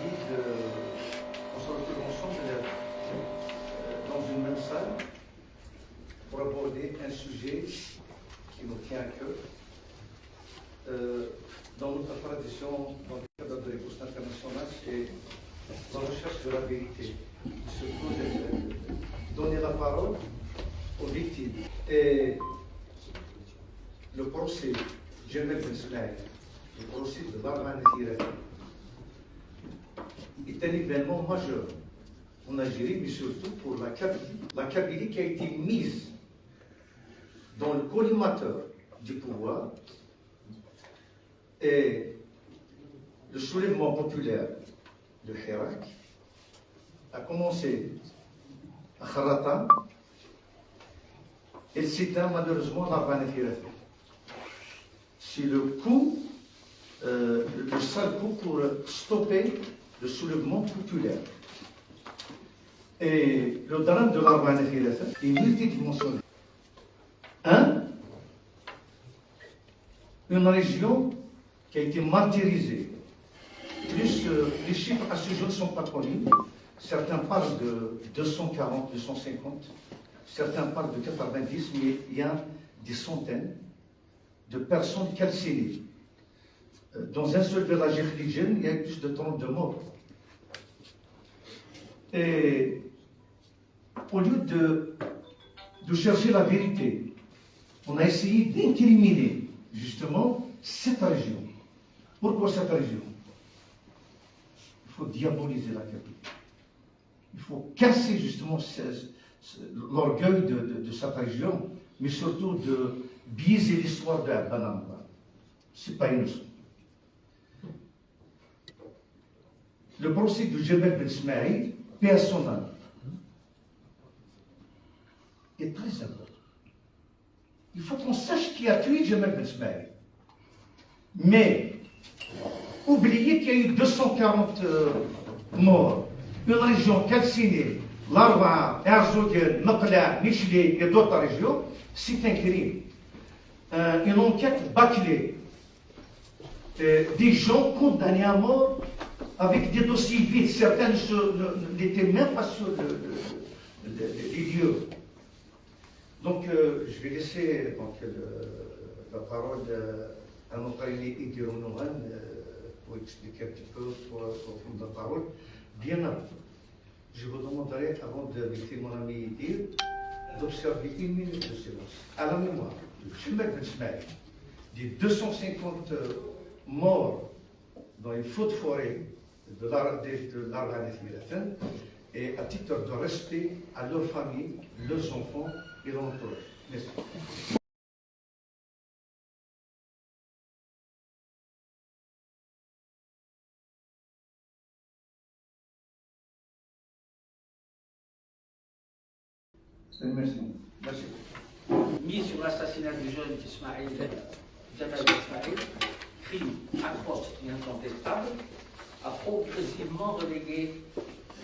envie qu'on se retrouve ensemble dans une même salle pour aborder un sujet qui nous tient à cœur. Dans notre tradition, dans le cadre de l'Écosse internationale, c'est la recherche de la vérité. Surtout de donner la parole aux victimes. Et le procès Jamel Ben Smaïl, le procès de Barman Tirani, est un événement majeur en Algérie, mais surtout pour la Kabylie qui a été mise dans le collimateur du pouvoir. Et le soulèvement populaire de Hirak a commencé à Kharata et s'éteint malheureusement dans Barman Tirani. C'est le coup, le sale coup pour stopper le soulèvement populaire. Et le drame de l'Arban est multidimensionnel. Une région qui a été martyrisée. Plus, les chiffres à ce jour ne sont pas connus. Certains parlent de 240, 250. Certains parlent de 90, mais il y a des centaines de personnes calcinées. Dans un seul village indigène, il y a plus de 32 morts. Et au lieu de chercher la vérité, on a essayé d'incriminer justement cette région. Pourquoi cette région? Il faut diaboliser la Kabylie. Il faut casser justement l'orgueil de cette région, mais surtout de biaiser l'histoire de Banamba. Ce n'est pas innocent. Le procès de Jamel Ben Smaïl, paix à son âme, est très important. Il faut qu'on sache qui a tué Jamel Ben Smaïl. Mais, oubliez qu'il y a eu 240 morts, une région calcinée, Larwa, Erzogen, Maqla, Michli et d'autres régions, c'est un crime. Une enquête bâclée. Des gens condamnés à mort avec des dossiers vides. Certains n'étaient même pas sur les lieux. Donc, je vais laisser la parole à notre ami Idir Nouman pour expliquer un petit peu, pour prendre la parole. Bien avant, je vous demanderai, avant de laisser mon ami Idir, d'observer une minute de silence à la mémoire de Jamel Ben Smaïl, des 250 morts dans les feux de forêt de l'Arban et à titre de respect à leurs familles, leurs enfants et leur entourage. Merci. Merci. Merci. Mis sur l'assassinat du jeune Ismaël, Jamel Ben Smaïl, crime atroce et incontestable, a progressivement relégué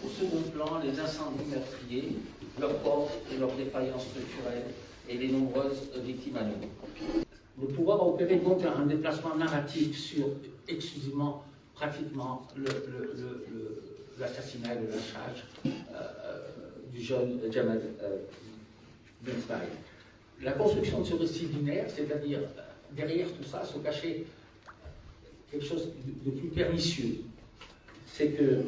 au second plan les incendies meurtriers, leurs forces et leurs défaillances structurelles et les nombreuses victimes anonymes. Le pouvoir a opéré donc un déplacement narratif sur exclusivement, pratiquement, l'assassinat et le lynchage du jeune Jamel Ben Smaïl. La construction de ce récit binaire, c'est-à-dire derrière tout ça, se cachait quelque chose de plus pernicieux. C'est que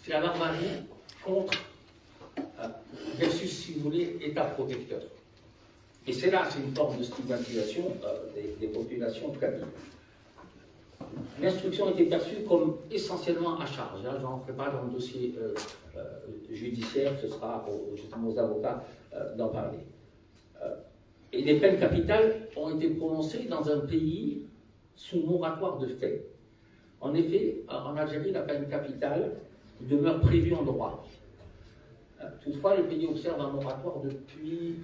c'est la barbarie contre versus, si vous voulez, État protecteur. Et c'est là, c'est une forme de stigmatisation des populations kabyles. L'instruction était perçue comme essentiellement à charge. Là, je n'en ferai pas dans le dossier judiciaire, ce sera justement aux avocats d'en parler. Et les peines capitales ont été prononcées dans un pays sous moratoire de fait. En effet, en Algérie, la peine capitale demeure prévue en droit. Toutefois, le pays observe un moratoire depuis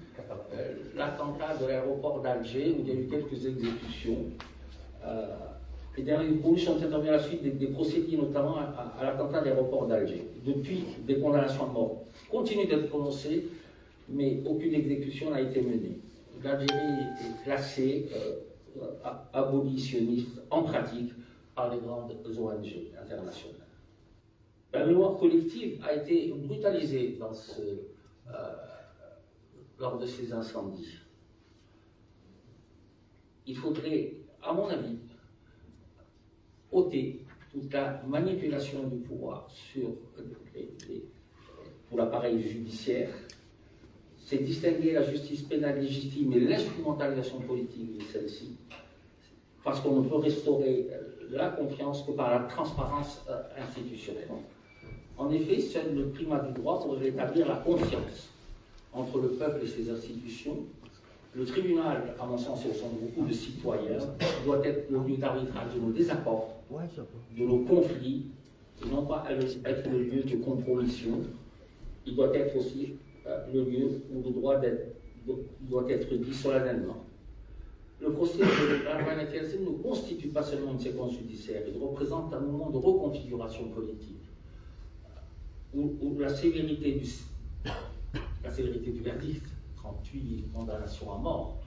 l'attentat de l'aéroport d'Alger, où il y a eu quelques exécutions. Les dernières évolutions sont intervenues à la suite des procédés, notamment à l'attentat de l'aéroport d'Alger. Depuis, des condamnations à mort continuent d'être prononcées, mais aucune exécution n'a été menée. L'Algérie est classée abolitionniste en pratique par les grandes ONG internationales. La mémoire collective a été brutalisée lors de ces incendies. Il faudrait, à mon avis, ôter toute la manipulation du pouvoir pour l'appareil judiciaire. C'est distinguer la justice pénale légitime et l'instrumentalisation politique de celle-ci, parce qu'on ne peut restaurer la confiance que par la transparence institutionnelle. En effet, seul le primat du droit pourrait rétablir la confiance entre le peuple et ses institutions. Le tribunal, à mon sens et au sens de beaucoup de citoyens, doit être le lieu d'arbitrage de nos désaccords, de nos conflits, et non pas être le lieu de compromission. Il doit être aussi le lieu où le droit doit être dit solennellement. Le procès de la RNTLC ne constitue pas seulement une séquence judiciaire, il représente un moment de reconfiguration politique, où la sévérité du verdict, 38 condamnations à mort,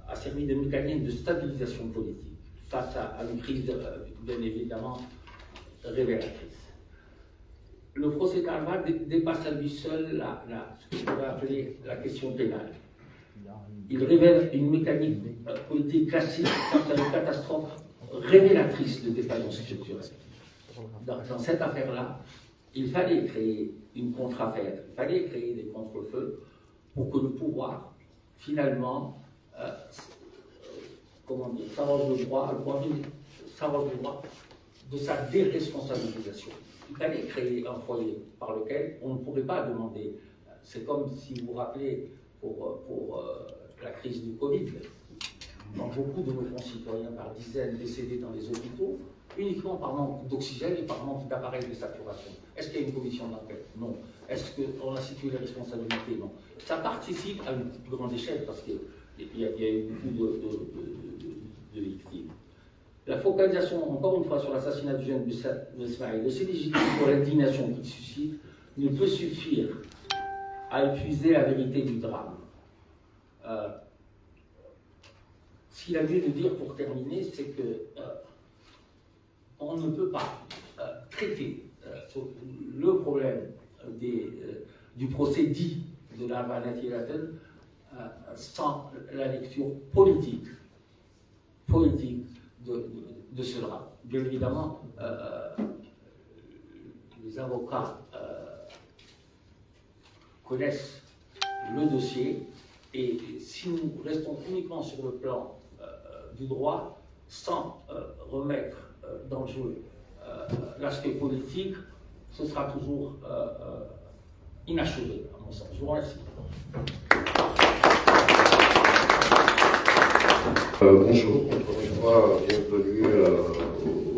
a servi de mécanisme de stabilisation politique face à une crise bien évidemment révélatrice. Le procès Carval dépasse à lui seul ce que je pourrais appeler la question pénale. Il révèle une mécanique politique classique face à une catastrophe révélatrice de défaillance structurelle. Dans cette affaire-là, il fallait créer une contre-affaire, il fallait créer des contre-feux pour que le pouvoir, finalement, s'arroge le droit de sa déresponsabilisation. Il fallait créer un foyer par lequel on ne pourrait pas demander. C'est comme si vous vous rappelez pour la crise du Covid, donc beaucoup de nos concitoyens par dizaines décédés dans les hôpitaux, uniquement par manque d'oxygène et par manque d'appareils de saturation. Est-ce qu'il y a une commission d'enquête? Non. Est-ce qu'on a situé les responsabilités? Non. Ça participe à une plus grande échelle parce qu'il y a eu beaucoup de victimes. La focalisation, encore une fois, sur l'assassinat du jeune Ismaël, de ses légitimes pour l'indignation qu'il suscite, ne peut suffire à épuiser la vérité du drame. Ce qu'il a lieu de dire pour terminer, c'est que on ne peut pas traiter le problème du procès dit de la Banati-Laten sans la lecture politique de ce drame. Bien évidemment, les avocats connaissent le dossier et si nous restons uniquement sur le plan du droit sans remettre dans le jeu l'aspect politique, ce sera toujours inachevé, à mon sens. Je vous remercie. Bonjour, encore une fois, bienvenue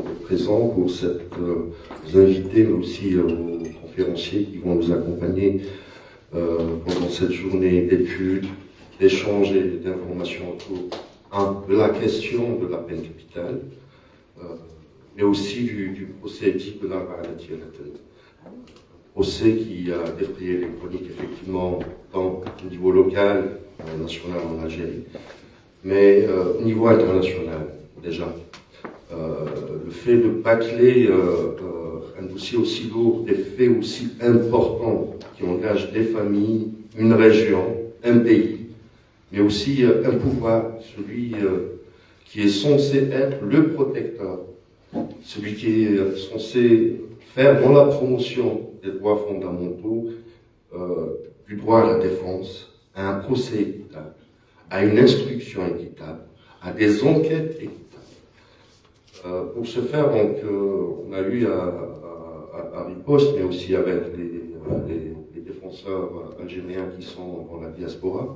aux présents pour vous inviter, mais aussi aux conférenciers qui vont nous accompagner pendant cette journée d'études, d'échanges et d'informations autour de la question de la peine capitale, mais aussi du procès dit de la Banati-Laten. Procès qui a défrayé les chroniques, effectivement, tant au niveau local, national en Algérie, mais au niveau international, déjà. Le fait de bâcler un dossier aussi lourd, des faits aussi importants qui engagent des familles, une région, un pays, mais aussi un pouvoir, celui qui est censé être le protecteur, celui qui est censé faire dans la promotion des droits fondamentaux, du droit à la défense, à un procès équitable, à une instruction équitable, à des enquêtes équitables. Pour ce faire, donc, on a eu à riposte, mais aussi avec les défenseurs algériens qui sont dans la diaspora.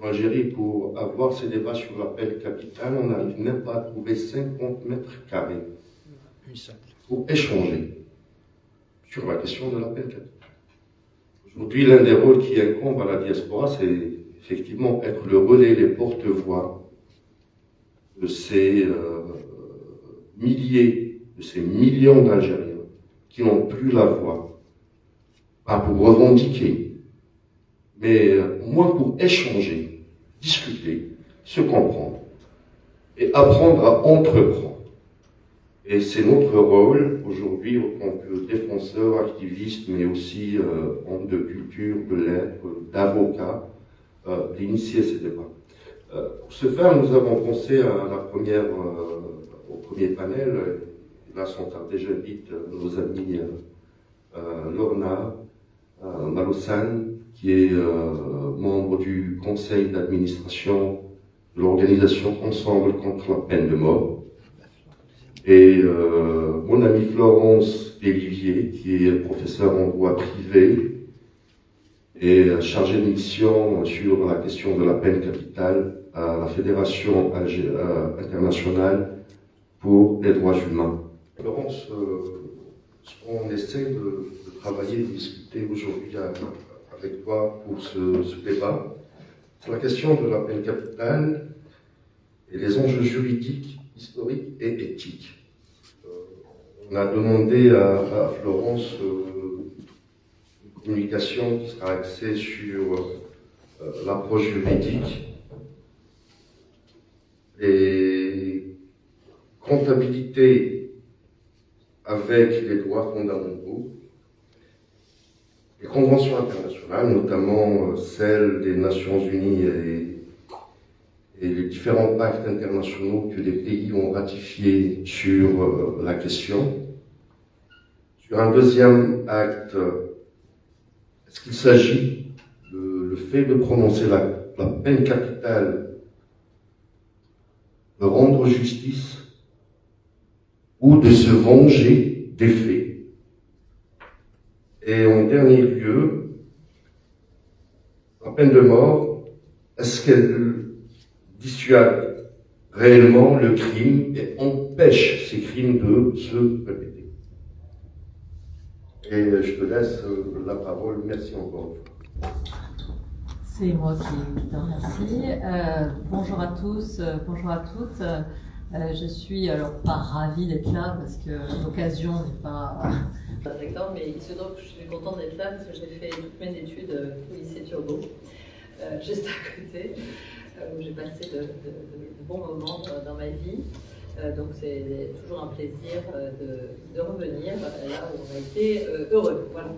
En Algérie, pour avoir ces débats sur la peine capitale, on n'arrive même pas à trouver 50 mètres carrés pour échanger sur la question de la peine capitale. Aujourd'hui, l'un des rôles qui incombe à la diaspora, c'est effectivement être le relais, les porte-voix de ces milliers, de ces millions d'Algériens qui n'ont plus la voix, pas pour revendiquer, mais moins pour échanger, discuter, se comprendre et apprendre à entreprendre. Et c'est notre rôle aujourd'hui, en tant que défenseur, activiste, mais aussi homme de culture, de lettres, d'avocat, d'initier ces débats. Pour ce faire, nous avons pensé à au premier panel. Là sont déjà dites nos amis Lorna Malosan, qui est membre du conseil d'administration de l'organisation Ensemble contre la peine de mort, et mon amie Florence Olivier, qui est professeure en droit privé et chargée de mission sur la question de la peine capitale à la Fédération internationale pour les droits humains. Florence, ce qu'on essaie de travailler, de discuter aujourd'hui avec toi pour ce débat, c'est la question de la peine capitale et les enjeux juridiques, historiques et éthiques. On a demandé à Florence une communication qui sera axée sur l'approche juridique et comptabilité avec les droits fondamentaux, les conventions internationales, notamment celles des Nations Unies et les différents pactes internationaux que les pays ont ratifiés sur la question. Sur un deuxième acte, est-ce qu'il s'agit le fait de prononcer la peine capitale, de rendre justice ou de se venger des faits? Et en dernier lieu, la peine de mort, est-ce qu'elle dissuade réellement le crime et empêche ces crimes de se répéter? Et je te laisse la parole. Merci encore une fois. C'est moi qui te remercie. Bonjour à tous, bonjour à toutes. Je suis alors pas ravie d'être là parce que l'occasion n'est pas... D'accord, mais il se trouve que je suis contente d'être là parce que j'ai fait toutes mes études au lycée Turgot, juste à côté, où j'ai passé de bons moments dans ma vie. Donc c'est toujours un plaisir de revenir là où on a été heureux. Voilà.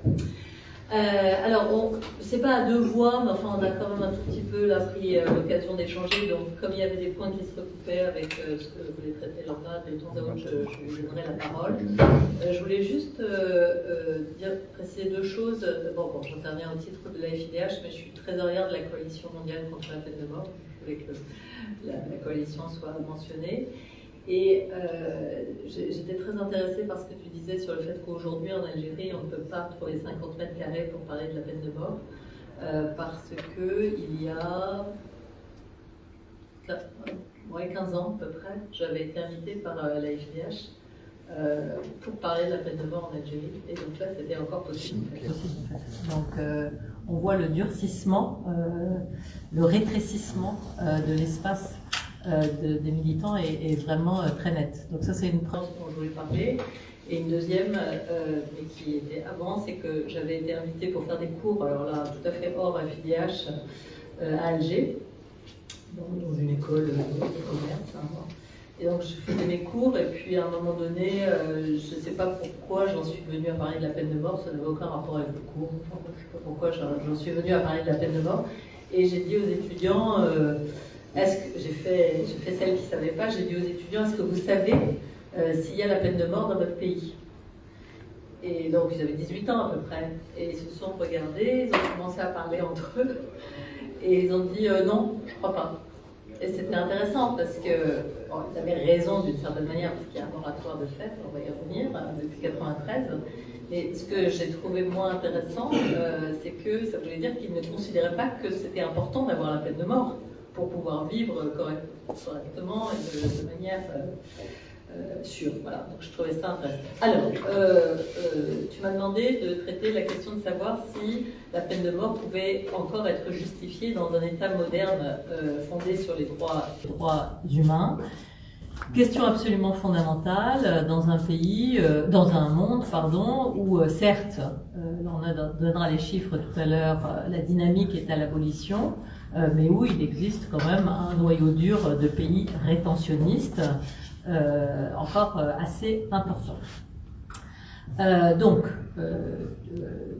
Alors, c'est pas à deux voix, mais enfin, on a quand même un tout petit peu là pris l'occasion d'échanger. Donc, comme il y avait des points qui se recoupaient avec ce que voulait traiter Lorna, de temps à autre, je lui donnerai la parole. Je voulais juste préciser deux choses. D'abord, j'interviens au titre de la FIDH, mais je suis trésorière de la Coalition mondiale contre la peine de mort. Je voulais que la coalition soit mentionnée. Et j'étais très intéressée par ce que tu disais sur le fait qu'aujourd'hui en Algérie, on ne peut pas trouver 50 mètres carrés pour parler de la peine de mort, parce qu'il y a 15 ans à peu près, j'avais été invitée par la FIDH pour parler de la peine de mort en Algérie, et donc là c'était encore possible. Donc on voit le durcissement, le rétrécissement de l'espace des militants est vraiment très nette. Donc ça c'est une preuve dont je voulais parler. Et une deuxième, mais qui était avant, c'est que j'avais été invitée pour faire des cours, alors là tout à fait hors FIDH, à Alger, dans une école de commerce. Hein. Et donc je faisais mes cours et puis à un moment donné, je ne sais pas pourquoi j'en suis venue à parler de la peine de mort, ça n'avait aucun rapport avec le cours, enfin, je ne sais pas pourquoi j'en suis venue à parler de la peine de mort. Et j'ai dit aux étudiants... est-ce que j'ai fait celle qui ne savait pas, j'ai dit aux étudiants, est-ce que vous savez s'il y a la peine de mort dans votre pays? Et donc ils avaient 18 ans à peu près, et ils se sont regardés, ils ont commencé à parler entre eux, et ils ont dit non, je ne crois pas. Et c'était intéressant parce que ils avaient raison d'une certaine manière, parce qu'il y a un moratoire de fait, on va y revenir, depuis 1993. Et ce que j'ai trouvé moins intéressant, c'est que ça voulait dire qu'ils ne considéraient pas que c'était important d'avoir la peine de mort pour pouvoir vivre correctement et de manière sûre. Voilà, donc je trouvais ça intéressant. Alors, tu m'as demandé de traiter la question de savoir si la peine de mort pouvait encore être justifiée dans un État moderne fondé sur les droits humains. Question absolument fondamentale dans un pays, dans un monde, pardon, où certes, on donnera les chiffres tout à l'heure, la dynamique est à l'abolition, mais où il existe quand même un noyau dur de pays rétentionnistes, encore assez important.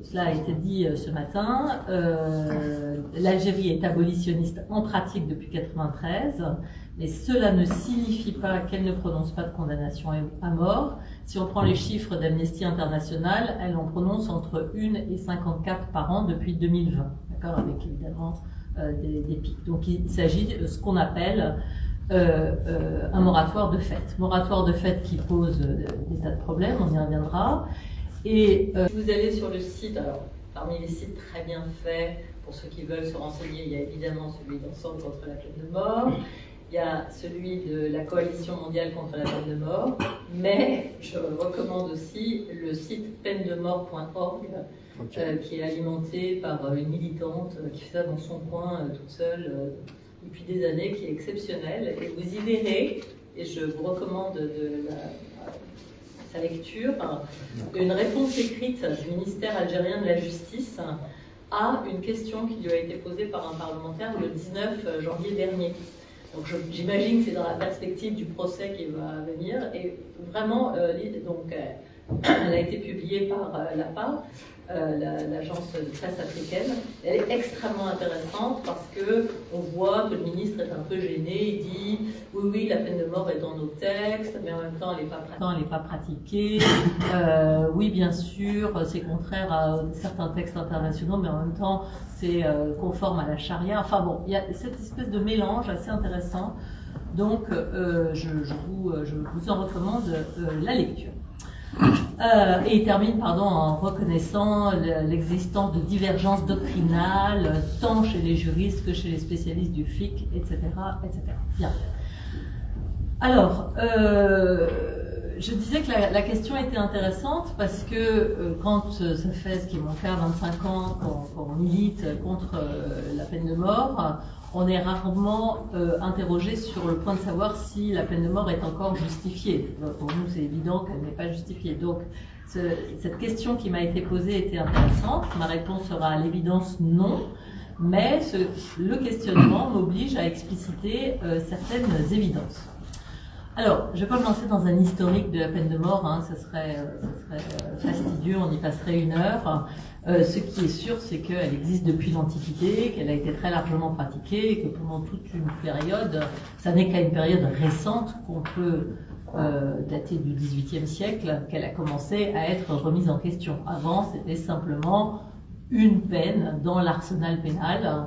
Cela a été dit ce matin, l'Algérie est abolitionniste en pratique depuis 1993, mais cela ne signifie pas qu'elle ne prononce pas de condamnation à mort. Si on prend les chiffres d'Amnesty International, elle en prononce entre 1 et 54 par an depuis 2020, d'accord, avec évidemment des pics. Donc il s'agit de ce qu'on appelle un moratoire de fait. Moratoire de fait qui pose des tas de problèmes, on y reviendra. Et si vous allez sur le site, alors parmi les sites très bien faits, pour ceux qui veulent se renseigner, il y a évidemment celui d'Ensemble contre la peine de mort, il y a celui de la Coalition mondiale contre la peine de mort, mais je recommande aussi le site peine-de-mort.org, qui est alimenté par une militante qui fait ça dans son coin toute seule depuis des années, qui est exceptionnelle, et vous y verrez, et je vous recommande sa lecture, une réponse écrite du ministère algérien de la Justice à une question qui lui a été posée par un parlementaire le 19 janvier dernier. Donc j'imagine que c'est dans la perspective du procès qui va venir, et vraiment, elle a été publiée par l'APA, l'agence de presse africaine. Elle est extrêmement intéressante parce que on voit que le ministre est un peu gêné. Il dit oui, la peine de mort est dans nos textes, mais en même temps elle n'est pas pratiquée. Oui, bien sûr, c'est contraire à certains textes internationaux, mais en même temps c'est conforme à la charia. Enfin bon, il y a cette espèce de mélange assez intéressant. Donc je vous en recommande la lecture. Et il termine en reconnaissant l'existence de divergences doctrinales, tant chez les juristes que chez les spécialistes du fiqh, etc. etc. Bien. Alors, je disais que la question était intéressante parce que quand ça fait ce qui est mon cas, 25 ans, qu'on milite contre la peine de mort, on est rarement interrogé sur le point de savoir si la peine de mort est encore justifiée. Pour nous, c'est évident qu'elle n'est pas justifiée. Donc, cette question qui m'a été posée était intéressante. Ma réponse sera à l'évidence non, mais le questionnement m'oblige à expliciter certaines évidences. Alors, je ne vais pas me lancer dans un historique de la peine de mort, ce serait fastidieux, on y passerait 1 heure. Ce qui est sûr, c'est qu'elle existe depuis l'Antiquité, qu'elle a été très largement pratiquée, et que pendant toute une période, ça n'est qu'à une période récente qu'on peut dater du XVIIIe siècle, qu'elle a commencé à être remise en question. Avant, c'était simplement une peine dans l'arsenal pénal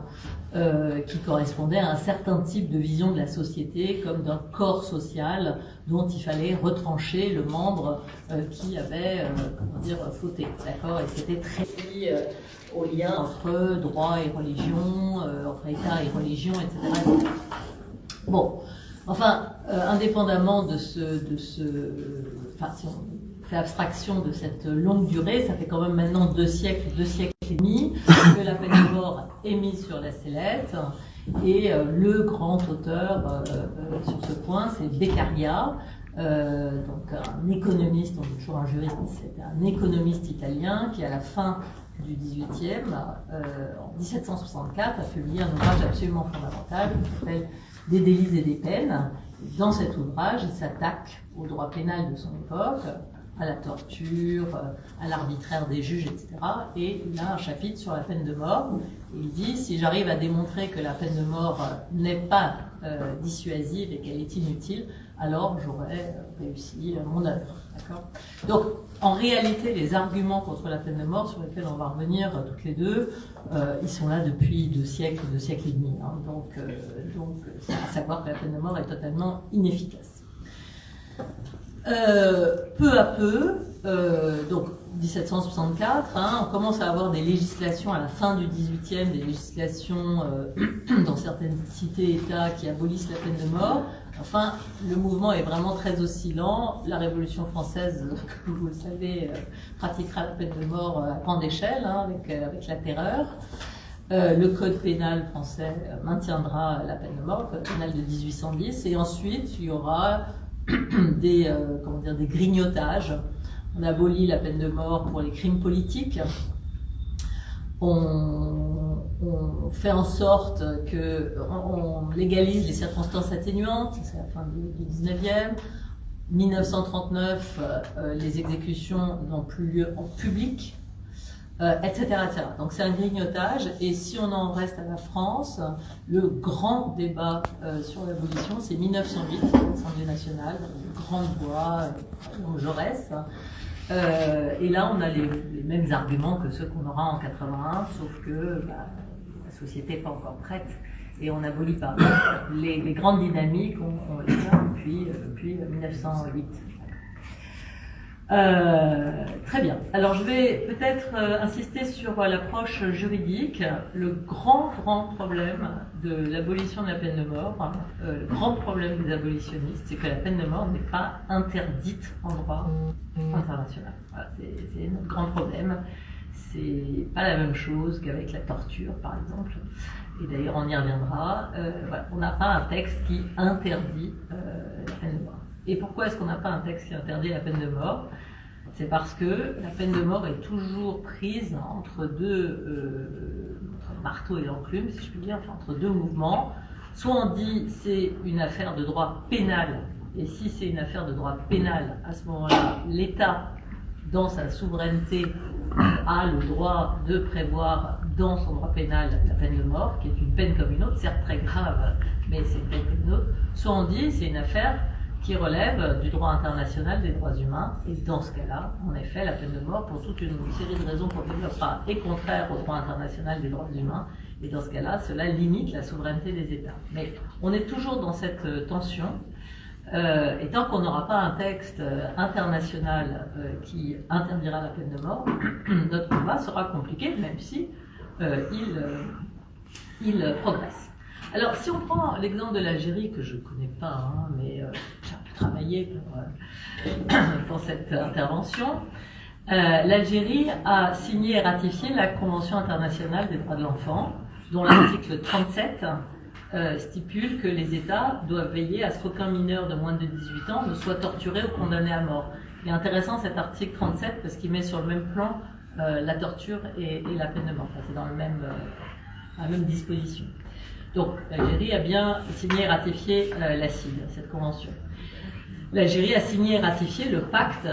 qui correspondait à un certain type de vision de la société, comme d'un corps social dont il fallait retrancher le membre qui avait, fauté. D'accord ? Et c'était très au lien entre droit et religion, entre État et religion, etc. Bon, enfin, indépendamment de si on fait abstraction de cette longue durée, ça fait quand même maintenant 2 siècles et demi que la peine de mort est mise sur la sellette, et le grand auteur sur ce point, c'est Beccaria, donc un économiste, on dit toujours un juriste, c'est un économiste italien qui, à la fin du XVIIIe, en 1764, a publié un ouvrage absolument fondamental qui s'appelle Des délits et des peines. Dans cet ouvrage, il s'attaque au droit pénal de son époque, à la torture, à l'arbitraire des juges, etc. Et il a un chapitre sur la peine de mort. Et il dit, si j'arrive à démontrer que la peine de mort n'est pas dissuasive et qu'elle est inutile, alors j'aurai réussi mon œuvre. D'accord ? Donc, en réalité, les arguments contre la peine de mort, sur lesquels on va revenir toutes les deux, ils sont là depuis 2 siècles et demi. Donc, à savoir que la peine de mort est totalement inefficace. Peu à peu, donc 1764, on commence à avoir des législations à la fin du XVIIIe, des législations dans certaines cités-États qui abolissent la peine de mort. Enfin, le mouvement est vraiment très oscillant. La Révolution française, comme vous le savez, pratiquera la peine de mort à grande échelle, avec la terreur. Le code pénal français maintiendra la peine de mort, le code pénal de 1810, et ensuite il y aura des grignotages. On abolit la peine de mort pour les crimes politiques. On fait en sorte qu'on légalise les circonstances atténuantes, c'est la fin du 19e. 1939, les exécutions n'ont plus lieu en public, etc., etc. Donc c'est un grignotage, et si on en reste à la France, le grand débat sur l'abolition, c'est 1908, l'Assemblée nationale, grande voix, Jaurès. Et là, on a les mêmes arguments que ceux qu'on aura en 81, sauf que la société n'est pas encore prête et on n'abolit pas. Les grandes dynamiques, on les a depuis 1908. Très bien. Alors je vais peut-être insister sur l'approche juridique. Le grand problème de l'abolition de la peine de mort, le grand problème des abolitionnistes, c'est que la peine de mort n'est pas interdite en droit international. Voilà, c'est notre grand problème. C'est pas la même chose qu'avec la torture, par exemple. Et d'ailleurs, on y reviendra. Voilà, on n'a pas un texte qui interdit la peine de mort. Et pourquoi est-ce qu'on n'a pas un texte qui interdit la peine de mort? C'est parce que la peine de mort est toujours prise entre deux, entre le marteau et l'enclume, si je puis dire, enfin, entre deux mouvements. Soit on dit c'est une affaire de droit pénal, et si c'est une affaire de droit pénal, à ce moment-là, l'État, dans sa souveraineté, a le droit de prévoir dans son droit pénal la peine de mort, qui est une peine comme une autre, certes très grave, mais c'est une peine comme une autre. Soit on dit c'est une affaire qui relève du droit international des droits humains, et dans ce cas-là, en effet, la peine de mort, pour toute une série de raisons qu'on développera, est contraire au droit international des droits humains, et dans ce cas-là, cela limite la souveraineté des États. Mais on est toujours dans cette tension, et tant qu'on n'aura pas un texte international qui interdira la peine de mort, notre combat sera compliqué, même si il progresse. Alors, si on prend l'exemple de l'Algérie, que je ne connais pas, mais j'ai un peu travaillé pour cette intervention, l'Algérie a signé et ratifié la Convention internationale des droits de l'enfant, dont l'article 37 stipule que les États doivent veiller à ce qu'aucun mineur de moins de 18 ans ne soit torturé ou condamné à mort. Il est intéressant cet article 37 parce qu'il met sur le même plan la torture et la peine de mort. Enfin, c'est dans la même disposition. Donc, l'Algérie a bien signé et ratifié la CID, cette convention. L'Algérie a signé et ratifié le pacte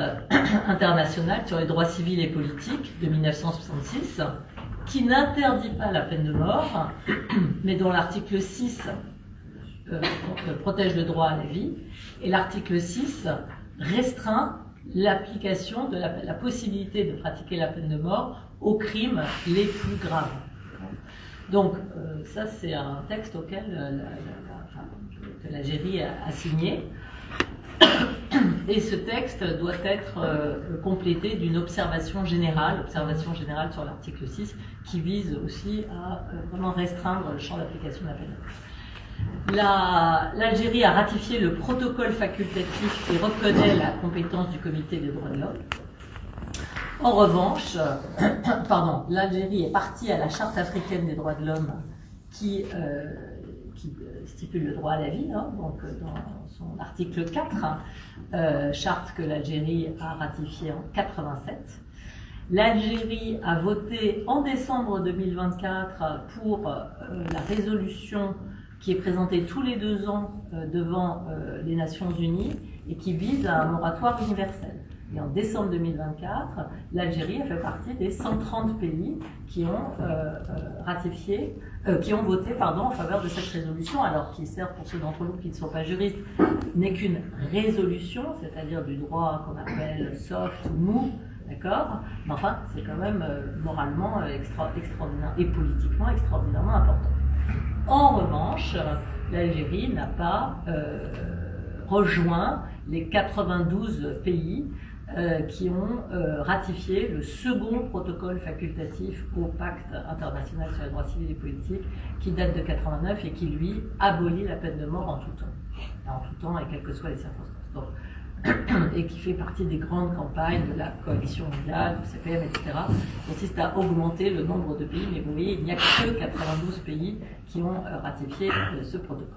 international sur les droits civils et politiques de 1966, qui n'interdit pas la peine de mort, mais dont l'article 6 protège le droit à la vie, et l'article 6 restreint l'application de la possibilité de pratiquer la peine de mort aux crimes les plus graves. Donc, ça, c'est un texte auquel que l'Algérie a signé. Et ce texte doit être complété d'une observation générale sur l'article 6, qui vise aussi à vraiment restreindre le champ d'application de la peine. L'Algérie a ratifié le protocole facultatif qui reconnaît la compétence du Comité des droits de l'homme. En revanche, l'Algérie est partie à la Charte africaine des droits de l'homme qui stipule le droit à la vie, donc dans son article 4, charte que l'Algérie a ratifiée en 87. L'Algérie a voté en décembre 2024 pour la résolution qui est présentée tous les 2 ans devant les Nations Unies et qui vise à un moratoire universel. Et en décembre 2024, l'Algérie a fait partie des 130 pays qui ont voté en faveur de cette résolution, alors qui, certes, pour ceux d'entre vous qui ne sont pas juristes, n'est qu'une résolution, c'est-à-dire du droit qu'on appelle soft ou mou, d'accord? Mais enfin, c'est quand même moralement extraordinaire et politiquement extraordinairement important. En revanche, l'Algérie n'a pas rejoint les 92 pays qui ont ratifié le second protocole facultatif au pacte international sur les droits civils et politiques qui date de 89 et qui, lui, abolit la peine de mort en tout temps et quelles que soient les circonstances. Donc, et qui fait partie des grandes campagnes de la coalition mondiale, du CPM, etc., consiste à augmenter le nombre de pays, mais vous voyez, il n'y a que 92 pays qui ont ratifié ce protocole.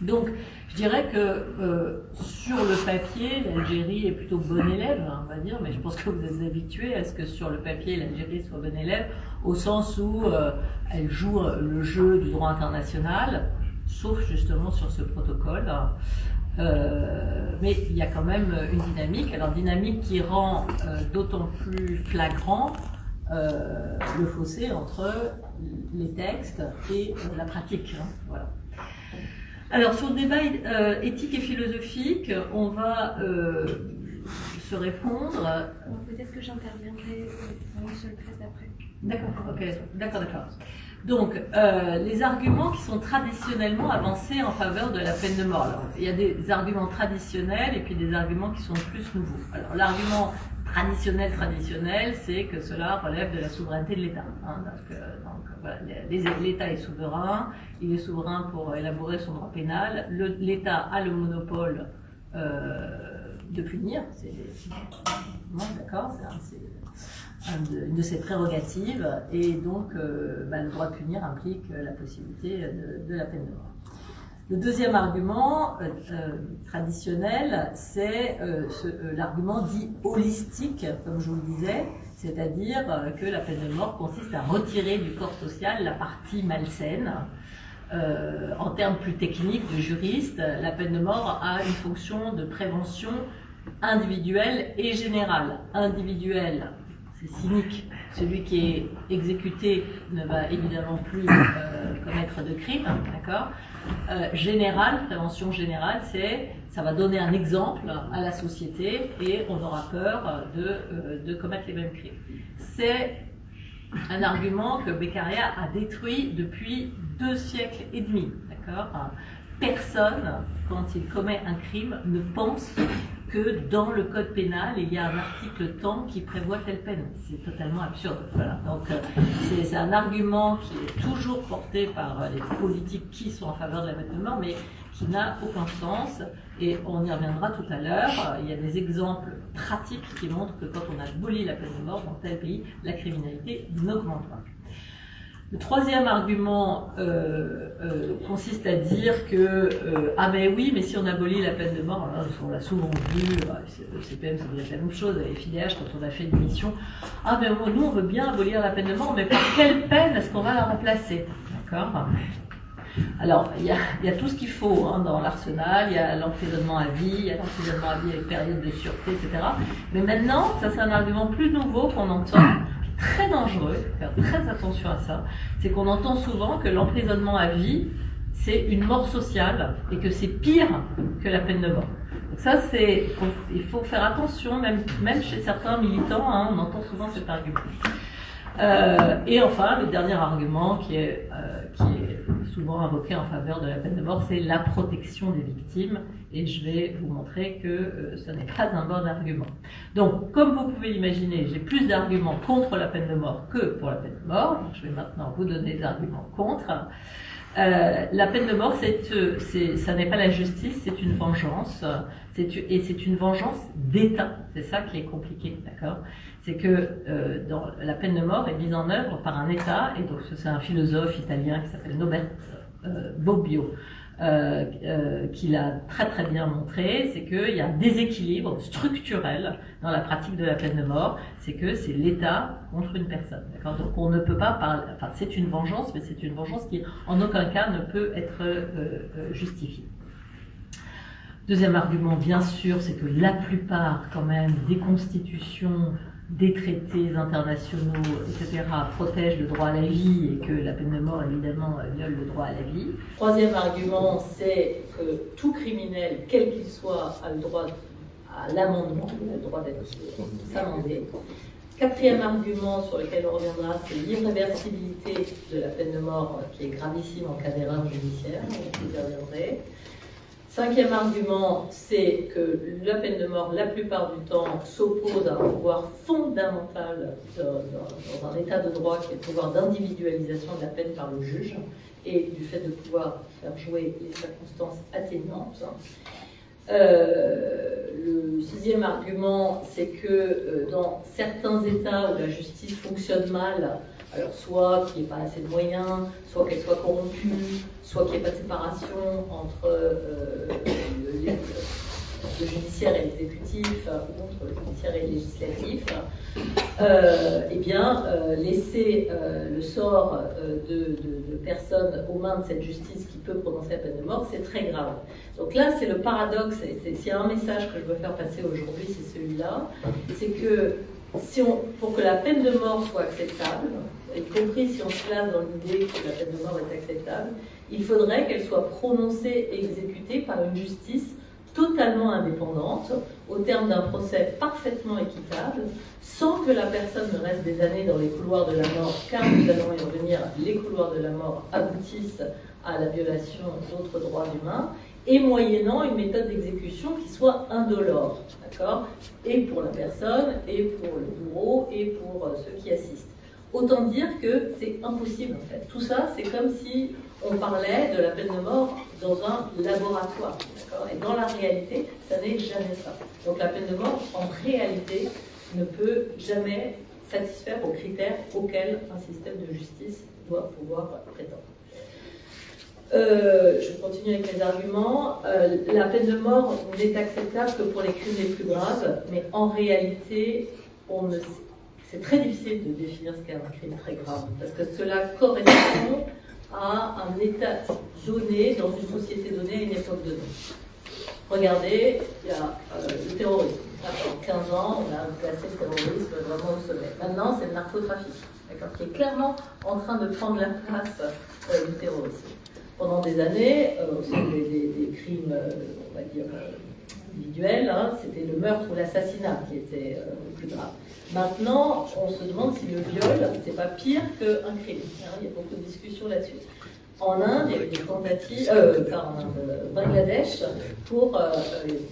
Donc, je dirais que sur le papier, l'Algérie est plutôt bon élève, on va dire, mais je pense que vous êtes habitués à ce que sur le papier, l'Algérie soit bon élève, au sens où elle joue le jeu du droit international, sauf justement sur ce protocole. Mais il y a quand même une dynamique, alors dynamique qui rend d'autant plus flagrant le fossé entre les textes et la pratique. Hein, voilà. Alors sur le débat éthique et philosophique, on va se répondre. Peut-être que j'interviendrai sur le presse après. D'accord, ok, d'accord. Donc, les arguments qui sont traditionnellement avancés en faveur de la peine de mort. Alors, il y a des arguments traditionnels et puis des arguments qui sont plus nouveaux. Alors, l'argument traditionnel, c'est que cela relève de la souveraineté de l'État. Hein, donc, voilà, l'État est souverain, il est souverain pour élaborer son droit pénal. L'État a le monopole de punir. D'accord, c'est une de ses prérogatives, et donc le droit de punir implique la possibilité de la peine de mort. Le deuxième argument traditionnel, c'est l'argument dit holistique, comme je vous le disais, c'est-à-dire que la peine de mort consiste à retirer du corps social la partie malsaine. En termes plus techniques de juriste, la peine de mort a une fonction de prévention individuelle et générale. Individuelle, c'est cynique. Celui qui est exécuté ne va évidemment plus commettre de crime, d'accord. Générale, prévention générale, ça va donner un exemple à la société et on aura peur de commettre les mêmes crimes. C'est un argument que Beccaria a détruit depuis 2 siècles et demi, d'accord. Personne, quand il commet un crime, ne pense que dans le code pénal, il y a un article temps qui prévoit telle peine. C'est totalement absurde. Voilà. Donc, c'est un argument qui est toujours porté par les politiques qui sont en faveur de la peine de mort, mais qui n'a aucun sens. Et on y reviendra tout à l'heure. Il y a des exemples pratiques qui montrent que quand on abolit la peine de mort dans tel pays, la criminalité n'augmente pas. Le troisième argument consiste à dire que ah mais oui, mais si on abolit la peine de mort, alors, on l'a souvent vu, le CPM ça veut dire la même chose, et FIDH quand on a fait une mission, ah mais nous on veut bien abolir la peine de mort, mais par quelle peine est-ce qu'on va la remplacer, d'accord? Alors, il y a tout ce qu'il faut hein, dans l'arsenal, il y a l'emprisonnement à vie, il y a l'emprisonnement à vie avec période de sûreté, etc. Mais maintenant, ça c'est un argument plus nouveau qu'on entend, très dangereux, faire très attention à ça, c'est qu'on entend souvent que l'emprisonnement à vie, c'est une mort sociale et que c'est pire que la peine de mort. Donc ça, il faut faire attention, même chez certains militants, hein, on entend souvent cet argument. Et enfin, le dernier argument qui est souvent invoqué en faveur de la peine de mort, c'est la protection des victimes. Et je vais vous montrer que ce n'est pas un bon argument. Donc, comme vous pouvez l'imaginer, j'ai plus d'arguments contre la peine de mort que pour la peine de mort. Donc, je vais maintenant vous donner des arguments contre. La peine de mort, ça n'est pas la justice, c'est une vengeance. Et c'est une vengeance d'État. C'est ça qui est compliqué, d'accord? C'est que la peine de mort est mise en œuvre par un État, et donc c'est un philosophe italien qui s'appelle Norberto Bobbio, qui l'a très très bien montré, c'est qu'il y a un déséquilibre structurel dans la pratique de la peine de mort, c'est que c'est l'État contre une personne. D'accord ? Donc on ne peut pas parler, enfin c'est une vengeance, mais c'est une vengeance qui en aucun cas ne peut être justifiée. Deuxième argument, bien sûr, c'est que la plupart quand même des constitutions, des traités internationaux, etc., protègent le droit à la vie et que la peine de mort, évidemment, viole le droit à la vie. Troisième argument, c'est que tout criminel, quel qu'il soit, a le droit à l'amendement, a le droit d'être amendé. Quatrième argument sur lequel on reviendra, c'est l'irréversibilité de la peine de mort qui est gravissime en cas d'erreur judiciaire, on y reviendrai. Cinquième argument, c'est que la peine de mort, la plupart du temps, s'oppose à un pouvoir fondamental dans un état de droit qui est le pouvoir d'individualisation de la peine par le juge et du fait de pouvoir faire jouer les circonstances atténuantes. Le sixième argument, c'est que dans certains états où la justice fonctionne mal, alors soit qu'il n'y ait pas assez de moyens, soit qu'elle soit corrompue, soit qu'il n'y ait pas de séparation entre le judiciaire et l'exécutif ou entre le judiciaire et le législatif, laisser le sort de personnes aux mains de cette justice qui peut prononcer la peine de mort, c'est très grave. Donc là, c'est le paradoxe, s'il y a un message que je veux faire passer aujourd'hui, c'est celui-là, c'est que pour que la peine de mort soit acceptable, y compris si on se place dans l'idée que la peine de mort est acceptable, il faudrait qu'elle soit prononcée et exécutée par une justice totalement indépendante, au terme d'un procès parfaitement équitable, sans que la personne ne reste des années dans les couloirs de la mort, car nous allons y revenir, les couloirs de la mort aboutissent à la violation d'autres droits humains, et moyennant une méthode d'exécution qui soit indolore, d'accord, et pour la personne, et pour le bourreau, et pour ceux qui assistent. Autant dire que c'est impossible en fait. Tout ça, c'est comme si on parlait de la peine de mort dans un laboratoire, d'accord ? Et dans la réalité, ça n'est jamais ça. Donc la peine de mort, en réalité, ne peut jamais satisfaire aux critères auxquels un système de justice doit pouvoir prétendre. Je continue avec mes arguments. La peine de mort n'est acceptable que pour les crimes les plus graves, mais en réalité, c'est très difficile de définir ce qu'est un crime très grave, parce que cela correspond à un état donné, dans une société donnée, à une époque donnée. Regardez, il y a le terrorisme. Pendant 15 ans, on a placé le terrorisme vraiment au sommet. Maintenant, c'est le narcotrafic, qui est clairement en train de prendre la place du terrorisme. Pendant des années, des crimes, on va dire, individuels, c'était le meurtre ou l'assassinat qui était le plus grave. Maintenant, on se demande si le viol, c'est pas pire qu'un crime. Il y a beaucoup de discussions là-dessus. En Inde, il y a eu des tentatives, Bangladesh, pour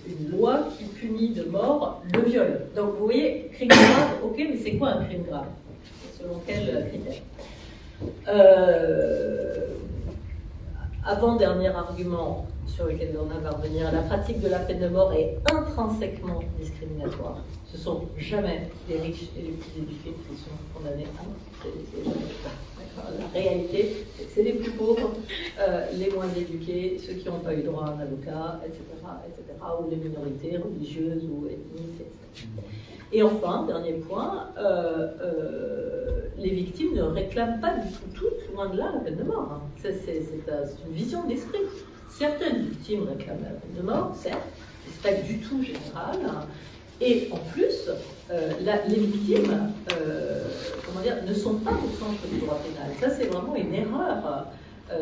une loi qui punit de mort le viol. Donc vous voyez, crime grave, ok, mais c'est quoi un crime grave? Selon quel critère? Avant-dernier argument sur lequel on va revenir, la pratique de la peine de mort est intrinsèquement discriminatoire. Ce ne sont jamais les riches et les plus éduqués qui sont condamnés à mort. La réalité, c'est que c'est les plus pauvres, les moins éduqués, ceux qui n'ont pas eu droit à un avocat, etc., ou les minorités religieuses ou ethniques, etc. Et enfin, dernier point, les victimes ne réclament pas du tout toutes, loin de là, la peine de mort. C'est une vision de l'esprit. Certaines victimes réclament la peine de mort, certes, mais ce n'est pas du tout général. Et en plus, les victimes ne sont pas au centre du droit pénal. Ça, c'est vraiment une erreur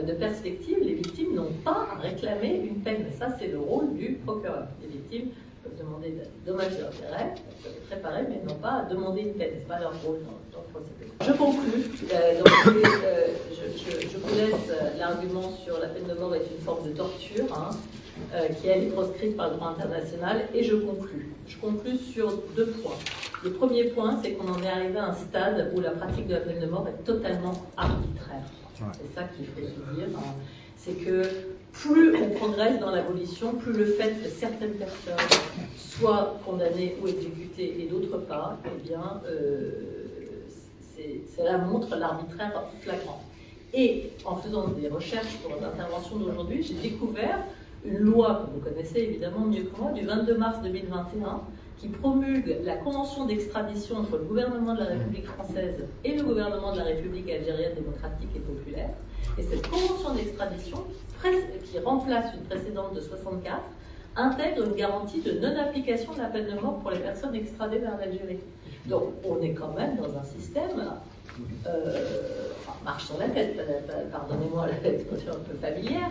de perspective. Les victimes n'ont pas à réclamer une peine. Ça, c'est le rôle du procureur. Les victimes peuvent demander des dommages et intérêts, peuvent être réparés, mais n'ont pas à demander une peine. Ce n'est pas leur rôle dans le procédé. Je conclus. Je vous laisse l'argument sur la peine de mort est une forme de torture, qui est proscrite par le droit international, et je conclus. Je conclus sur 2 points. Le premier point, c'est qu'on en est arrivé à un stade où la pratique de la peine de mort est totalement arbitraire. C'est ça qu'il faut se dire. C'est que plus on progresse dans l'abolition, plus le fait que certaines personnes soient condamnées ou exécutées et d'autres pas, eh bien, cela montre l'arbitraire flagrant. Et en faisant des recherches pour l'intervention d'aujourd'hui, j'ai découvert une loi que vous connaissez évidemment mieux que moi, du 22 mars 2021, qui promulgue la convention d'extradition entre le gouvernement de la République française et le gouvernement de la République algérienne démocratique et populaire. Et cette convention d'extradition, qui remplace une précédente de 64, intègre une garantie de non-application de la peine de mort pour les personnes extradées vers l'Algérie. Donc on est quand même dans un système, marche sur la tête, pardonnez-moi l'expression un peu familière.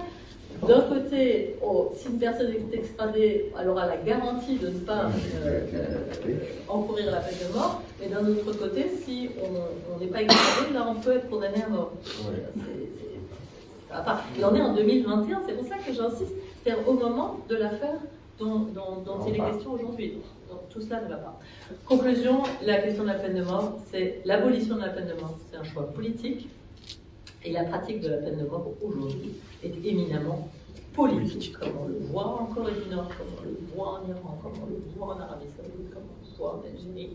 D'un côté, si une personne est extradée, elle aura la garantie de ne pas encourir la peine de mort, mais d'un autre côté, si on n'est pas extradé, là on peut être condamné à mort. Et on est en 2021, c'est pour ça que j'insiste, c'est-à-dire au moment de l'affaire dont il est question aujourd'hui. Donc tout cela ne va pas. Conclusion, la question de la peine de mort, c'est l'abolition de la peine de mort, c'est un choix politique. Et la pratique de la peine de mort aujourd'hui est éminemment politique, comme on le voit en Corée du Nord, comme on le voit en Iran, comme on le voit en Arabie Saoudite, comme on le voit en Algérie.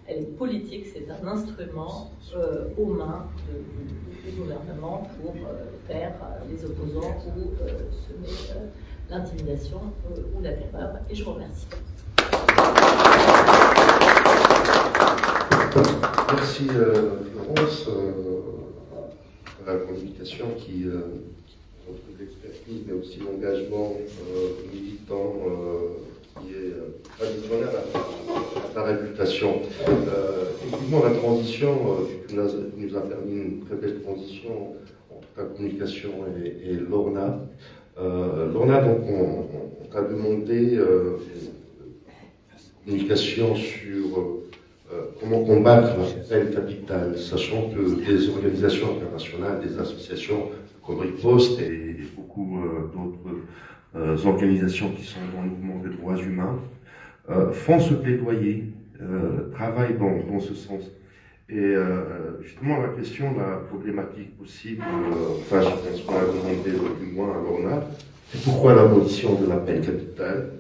Elle est politique, c'est un instrument aux mains du gouvernement pour taire les opposants ou semer l'intimidation ou la terreur. Et je vous remercie. Merci Florence pour la communication qui retrouve l'expertise, mais aussi l'engagement militant qui est traditionnel à ta réputation. Effectivement, la transition, tu nous as permis une très belle transition entre ta communication et Lorna. Lorna, donc, on t'a demandé communication sur comment combattre la peine capitale, sachant que des organisations internationales, des associations comme Riposte et beaucoup d'autres organisations qui sont dans le mouvement des droits humains font ce plaidoyer, travaillent dans ce sens. Et justement, la question, la problématique possible, enfin, je pense qu'on a demandé du moins à Lorna, c'est pourquoi l'abolition de la peine capitale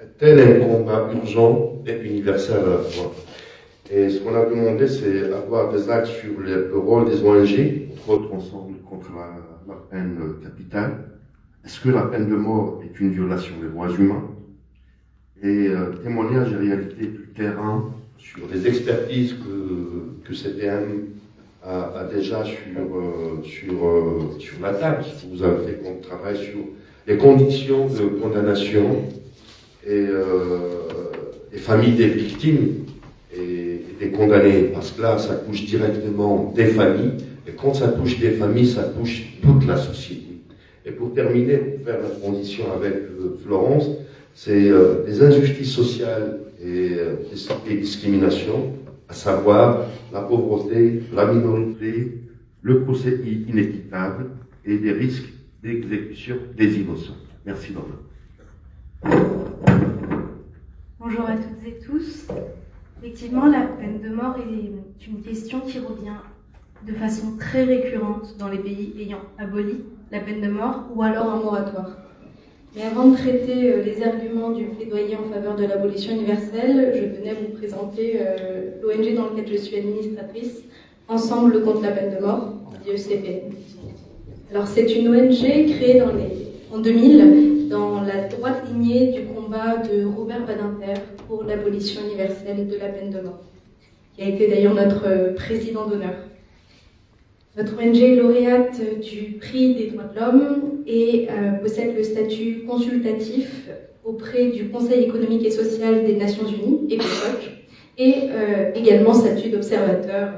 est-elle un combat urgent et universel à la fois? Et ce qu'on a demandé, c'est avoir des actes sur le rôle des ONG, entre autres ensemble contre la peine capitale. Est-ce que la peine de mort est une violation des droits humains? Et témoignages et réalités du terrain sur les expertises que CDM a déjà sur la table. Vous avez fait qu'on travaille sur les conditions de condamnation et les familles des victimes et des condamnés, parce que là, ça touche directement des familles, et quand ça touche des familles, ça touche toute la société. Et pour terminer, pour faire la transition avec Florence, c'est les injustices sociales et les discriminations, à savoir la pauvreté, la minorité, le procès inéquitable et des risques d'exécution des innocents. Merci Donna. Bonjour à toutes et tous. Effectivement, la peine de mort est une question qui revient de façon très récurrente dans les pays ayant aboli la peine de mort ou alors un moratoire. Mais avant de traiter les arguments du plaidoyer en faveur de l'abolition universelle, je tenais à vous présenter l'ONG dans laquelle je suis administratrice, Ensemble contre la peine de mort, IECPN. Alors c'est une ONG créée en 2000 dans la droite lignée du combat de Robert Badinter pour l'abolition universelle de la peine de mort, qui a été d'ailleurs notre président d'honneur. Notre ONG est lauréate du prix des droits de l'homme et possède le statut consultatif auprès du Conseil économique et social des Nations Unies, ECOSOC, et également statut d'observateur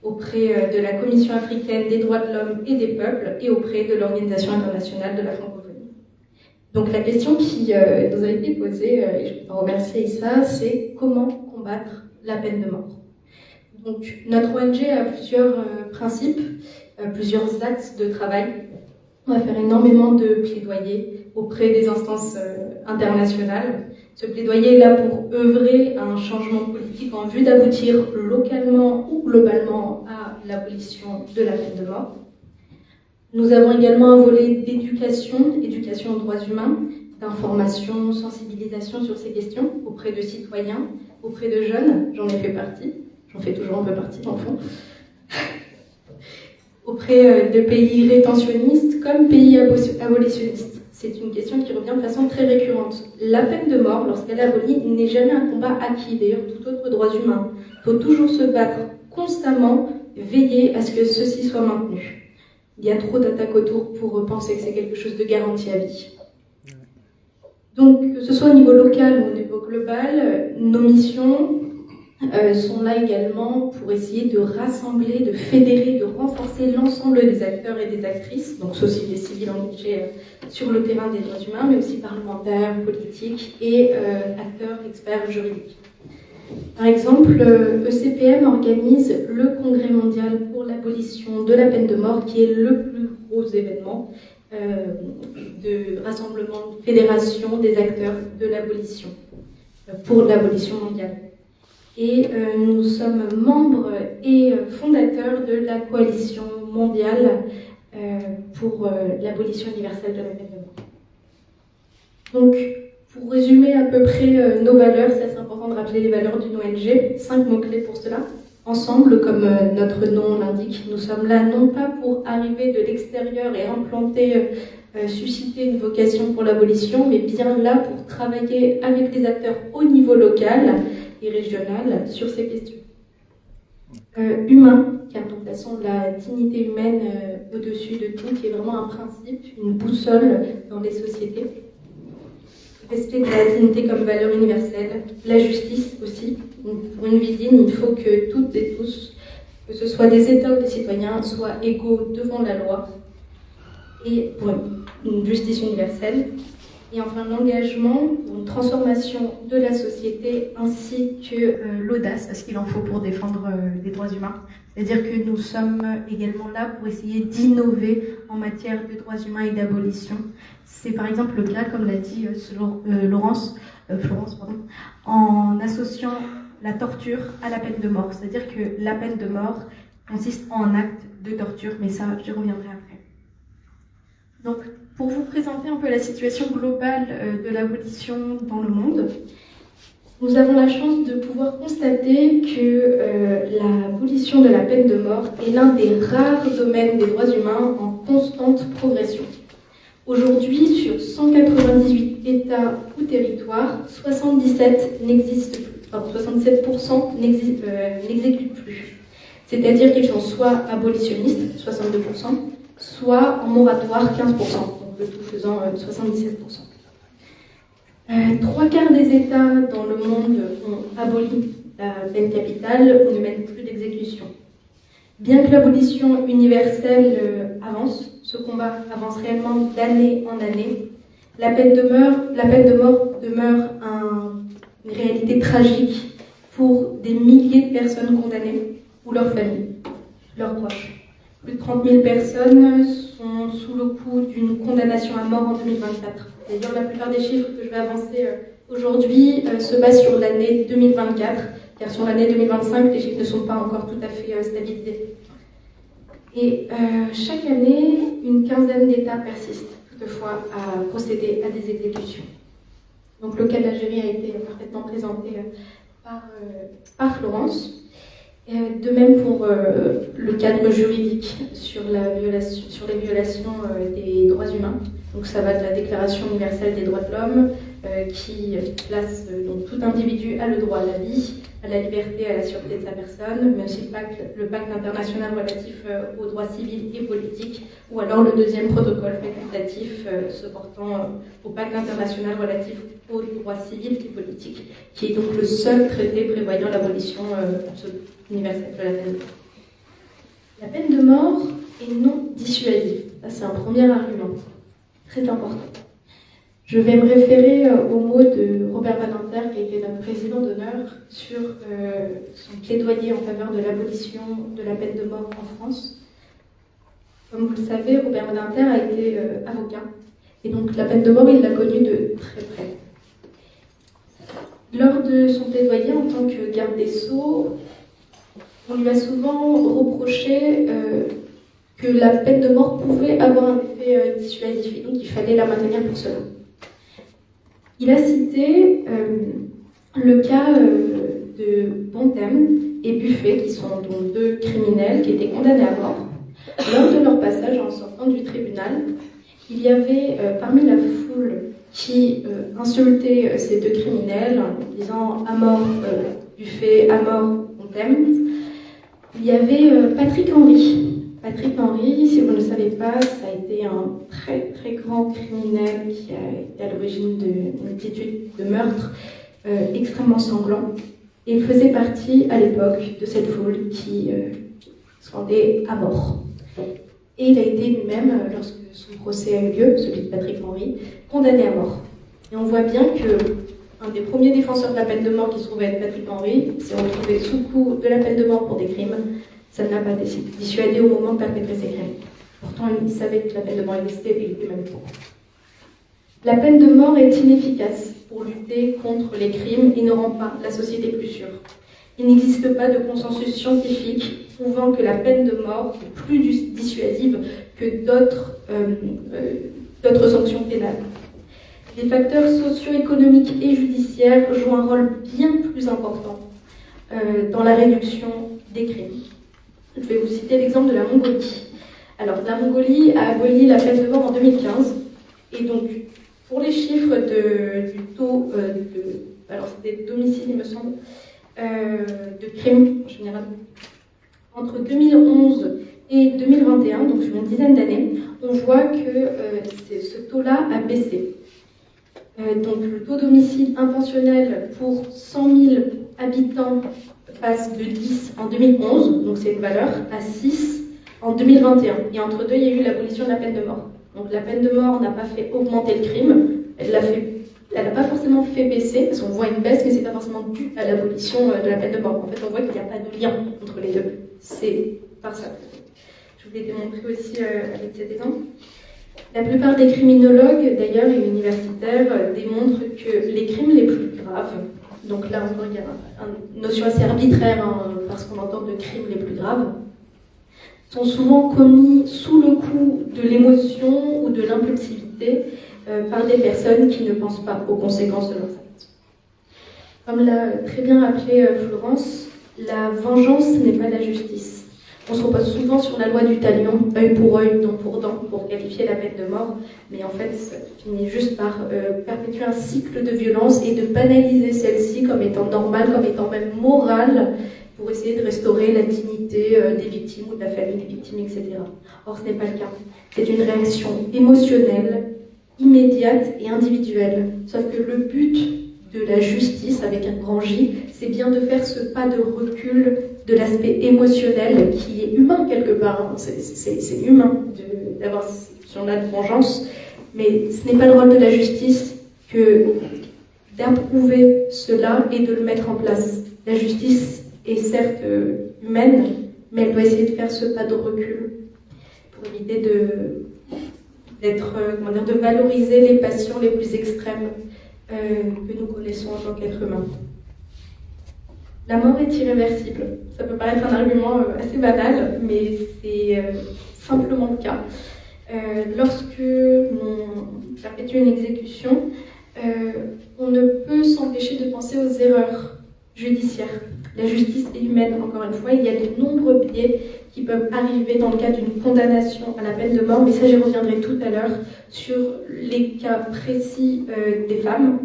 auprès de la Commission africaine des droits de l'homme et des peuples et auprès de l'Organisation internationale de la francophonie. Donc la question qui nous a été posée, et je remercie Issa, c'est comment combattre la peine de mort. Donc notre ONG a plusieurs principes, plusieurs axes de travail. On va faire énormément de plaidoyer auprès des instances internationales. Ce plaidoyer est là pour œuvrer à un changement politique en vue d'aboutir localement ou globalement à l'abolition de la peine de mort. Nous avons également un volet d'éducation, éducation aux droits humains, d'information, sensibilisation sur ces questions auprès de citoyens, auprès de jeunes, j'en ai fait partie, j'en fais toujours un peu partie dans le fond, auprès de pays rétentionnistes comme pays abolitionnistes. C'est une question qui revient de façon très récurrente. La peine de mort, lorsqu'elle est abolie, n'est jamais un combat acquis, d'ailleurs tout autre droit humain. Il faut toujours se battre constamment, veiller à ce que ceci soit maintenu. Il y a trop d'attaques autour pour penser que c'est quelque chose de garanti à vie. Donc, que ce soit au niveau local ou au niveau global, nos missions sont là également pour essayer de rassembler, de fédérer, de renforcer l'ensemble des acteurs et des actrices, donc société civile engagée sur le terrain des droits humains, mais aussi parlementaires, politiques et acteurs, experts juridiques. Par exemple, ECPM organise le Congrès mondial pour l'abolition de la peine de mort, qui est le plus gros événement de rassemblement, de fédération des acteurs de l'abolition, pour l'abolition mondiale. Et nous sommes membres et fondateurs de la coalition mondiale pour l'abolition universelle de la peine de mort. Donc, pour résumer à peu près nos valeurs, c'est assez important de rappeler les valeurs d'une ONG, 5 mots-clés pour cela. Ensemble, comme notre nom l'indique, nous sommes là non pas pour arriver de l'extérieur et implanter susciter une vocation pour l'abolition, mais bien là pour travailler avec les acteurs au niveau local et régional sur ces questions. Humain, car de toute façon la dignité humaine au-dessus de tout, qui est vraiment un principe, une boussole dans les sociétés. Respect de la dignité comme valeur universelle, la justice aussi. Donc, pour une vie digne, il faut que toutes et tous, que ce soit des États ou des citoyens, soient égaux devant la loi et pour une justice universelle. Et enfin, l'engagement pour une transformation de la société ainsi que l'audace, parce qu'il en faut pour défendre les droits humains. C'est-à-dire que nous sommes également là pour essayer d'innover en matière de droits humains et d'abolition. C'est par exemple le cas, comme l'a dit Florence, en associant la torture à la peine de mort. C'est-à-dire que la peine de mort consiste en un acte de torture, mais ça, j'y reviendrai après. Donc, pour vous présenter un peu la situation globale de l'abolition dans le monde, nous avons la chance de pouvoir constater que l'abolition de la peine de mort est l'un des rares domaines des droits humains en constante progression. Aujourd'hui, sur 198 États ou territoires, 77% n'exécutent plus. C'est-à-dire qu'ils sont soit abolitionnistes, 62%, soit en moratoire, 15%, donc le tout faisant 77%. 3/4 des États dans le monde ont aboli la peine capitale ou ne mènent plus d'exécution. Bien que l'abolition universelle avance, ce combat avance réellement d'année en année, la peine de mort demeure une réalité tragique pour des milliers de personnes condamnées ou leurs familles, leurs proches. Plus de 30 000 personnes sont sous le coup d'une condamnation à mort en 2024. D'ailleurs, la plupart des chiffres que je vais avancer aujourd'hui se basent sur l'année 2024, car sur l'année 2025, les chiffres ne sont pas encore tout à fait stabilisés. Et chaque année, une quinzaine d'États persistent toutefois à procéder à des exécutions. Donc le cas d'Algérie a été parfaitement présenté par Florence. De même pour le cadre juridique sur les violations des droits humains. Donc ça va de la Déclaration universelle des droits de l'homme qui place donc tout individu a le droit à la vie, à la liberté, à la sûreté de sa personne, mais aussi le pacte international relatif aux droits civils et politiques, ou alors le deuxième protocole facultatif se portant au pacte international relatif aux droits civils et politiques, qui est donc le seul traité prévoyant l'abolition universelle de la peine de mort. La peine de mort est non dissuasive. Ça, c'est un premier argument très important. Je vais me référer aux mots de Robert Badinter, qui a été notre président d'honneur, sur son plaidoyer en faveur de l'abolition de la peine de mort en France. Comme vous le savez, Robert Badinter a été avocat, et donc la peine de mort, il l'a connue de très près. Lors de son plaidoyer en tant que garde des Sceaux, on lui a souvent reproché que la peine de mort pouvait avoir un effet dissuasif, et donc il fallait la maintenir pour cela. Il a cité le cas de Bontemps et Buffet, qui sont donc deux criminels qui étaient condamnés à mort. Lors de leur passage en sortant du tribunal, il y avait parmi la foule qui insultait ces deux criminels en disant « à mort Buffet, à mort Bontemps », il y avait Patrick Henry. Patrick Henry, si vous ne le savez pas, ça a été un très très grand criminel qui a été à l'origine d'une multitude de meurtres extrêmement sanglants. Et il faisait partie à l'époque de cette foule qui se rendait à mort. Et il a été lui-même, lorsque son procès a eu lieu, celui de Patrick Henry, condamné à mort. Et on voit bien qu'un des premiers défenseurs de la peine de mort qui se trouvait être Patrick Henry s'est retrouvé sous le coup de la peine de mort pour des crimes. Ça ne l'a pas dissuadé au moment de perpétrer ses crimes. Pourtant, il savait que la peine de mort existait et il était même pour. La peine de mort est inefficace pour lutter contre les crimes et ne rend pas la société plus sûre. Il n'existe pas de consensus scientifique prouvant que la peine de mort est plus dissuasive que d'autres sanctions pénales. Les facteurs socio-économiques et judiciaires jouent un rôle bien plus important dans la réduction des crimes. Je vais vous citer l'exemple de la Mongolie. Alors, la Mongolie a aboli la peine de mort en 2015. Et donc, pour les chiffres du taux alors c'était d'homicide, il me semble, de crimes en général, entre 2011 et 2021, donc sur une dizaine d'années, on voit que ce taux-là a baissé. Donc le taux d'homicide intentionnel pour 100 000 habitants passe de 10 en 2011, donc c'est une valeur, à 6 en 2021. Et entre deux, il y a eu l'abolition de la peine de mort. Donc la peine de mort n'a pas fait augmenter le crime, elle n'a pas forcément fait baisser, parce qu'on voit une baisse, mais ce n'est pas forcément dû à l'abolition de la peine de mort. En fait, on voit qu'il n'y a pas de lien entre les deux. C'est par ça. Je voulais démontrer aussi avec cet exemple. La plupart des criminologues, d'ailleurs, et universitaires, démontrent que les crimes les plus graves, donc là encore il y a une notion assez arbitraire, parce qu'on entend de crimes les plus graves, sont souvent commis sous le coup de l'émotion ou de l'impulsivité par des personnes qui ne pensent pas aux conséquences de leurs actes. Comme l'a très bien rappelé Florence, la vengeance n'est pas la justice. On se repose souvent sur la loi du talion, œil pour œil, dent pour qualifier la peine de mort, mais en fait, ça finit juste par perpétuer un cycle de violence et de banaliser celle-ci comme étant normale, comme étant même morale, pour essayer de restaurer la dignité des victimes ou de la famille des victimes, etc. Or, ce n'est pas le cas. C'est une réaction émotionnelle, immédiate et individuelle. Sauf que le but de la justice, avec un grand J, c'est bien de faire ce pas de recul de l'aspect émotionnel qui est humain quelque part. C'est humain d'avoir cette option-là de vengeance, mais ce n'est pas le rôle de la justice que d'approuver cela et de le mettre en place. La justice est certes humaine, mais elle doit essayer de faire ce pas de recul pour éviter de valoriser les passions les plus extrêmes que nous connaissons en tant qu'être humain. La mort est irréversible. Ça peut paraître un argument assez banal, mais c'est simplement le cas. Lorsque l'on perpétue une exécution, on ne peut s'empêcher de penser aux erreurs judiciaires. La justice est humaine, encore une fois. Il y a de nombreux biais qui peuvent arriver dans le cas d'une condamnation à la peine de mort, mais ça j'y reviendrai tout à l'heure, sur les cas précis des femmes,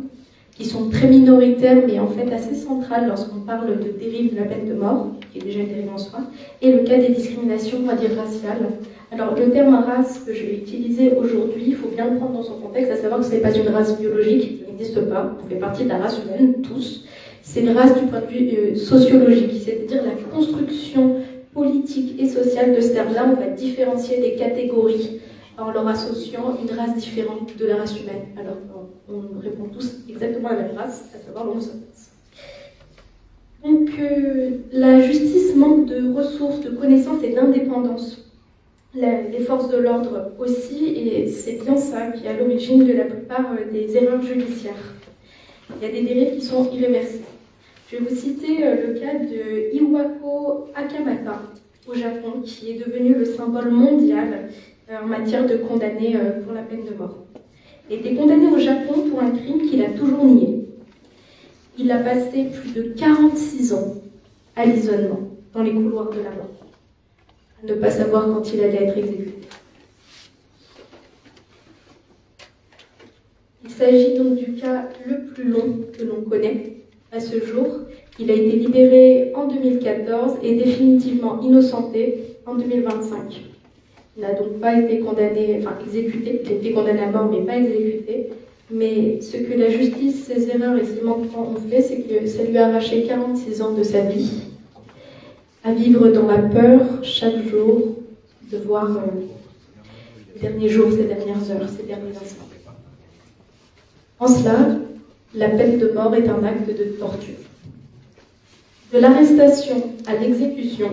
qui sont très minoritaires, mais en fait assez centrales lorsqu'on parle de dérive de la peine de mort, qui est déjà une dérive en soi, et le cas des discriminations, on va dire raciales. Alors le terme race que je vais utiliser aujourd'hui, il faut bien le prendre dans son contexte, à savoir que ce n'est pas une race biologique, qui n'existe pas, on fait partie de la race humaine, tous. C'est une race du point de vue sociologique, c'est-à-dire la construction politique et sociale de ce terme-là. On va différencier des catégories en leur associant une race différente de la race humaine. Alors, on répond tous exactement à la même race, à savoir l'homo sapiens. Donc, la justice manque de ressources, de connaissances et d'indépendance. Les forces de l'ordre aussi, et c'est bien ça qui est à l'origine de la plupart des erreurs judiciaires. Il y a des dérives qui sont irréversibles. Je vais vous citer le cas de Iwako Akamata au Japon, qui est devenu le symbole mondial en matière de condamnés pour la peine de mort. Il a été condamné au Japon pour un crime qu'il a toujours nié. Il a passé plus de 46 ans à l'isolement dans les couloirs de la mort, à ne pas savoir quand il allait être exécuté. Il s'agit donc du cas le plus long que l'on connaît à ce jour. Il a été libéré en 2014 et définitivement innocenté en 2025. Il n'a donc pas été condamné, enfin exécuté, il a été condamné à mort mais pas exécuté. Mais ce que la justice, ses erreurs et ses manquements ont fait, c'est que ça lui a arraché 46 ans de sa vie, à vivre dans la peur chaque jour, de voir ces derniers jours, ces dernières heures, ces derniers instants. En cela, la peine de mort est un acte de torture. De l'arrestation à l'exécution,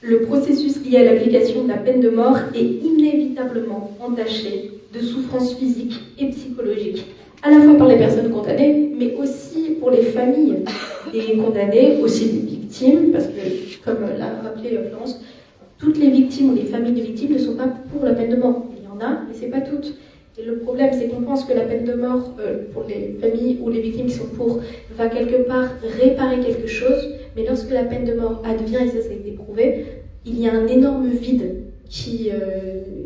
le processus lié à l'application de la peine de mort est inévitablement entaché de souffrances physiques et psychologiques, à la fois par les personnes condamnées, mais aussi pour les familles des condamnés, aussi des victimes, parce que, comme l'a rappelé Florence, toutes les victimes ou les familles de victimes ne sont pas pour la peine de mort. Il y en a, mais ce n'est pas toutes. Et le problème, c'est qu'on pense que la peine de mort, pour les familles ou les victimes qui sont pour, va quelque part réparer quelque chose, mais lorsque la peine de mort advient, et ça a été prouvé, il y a un énorme vide qui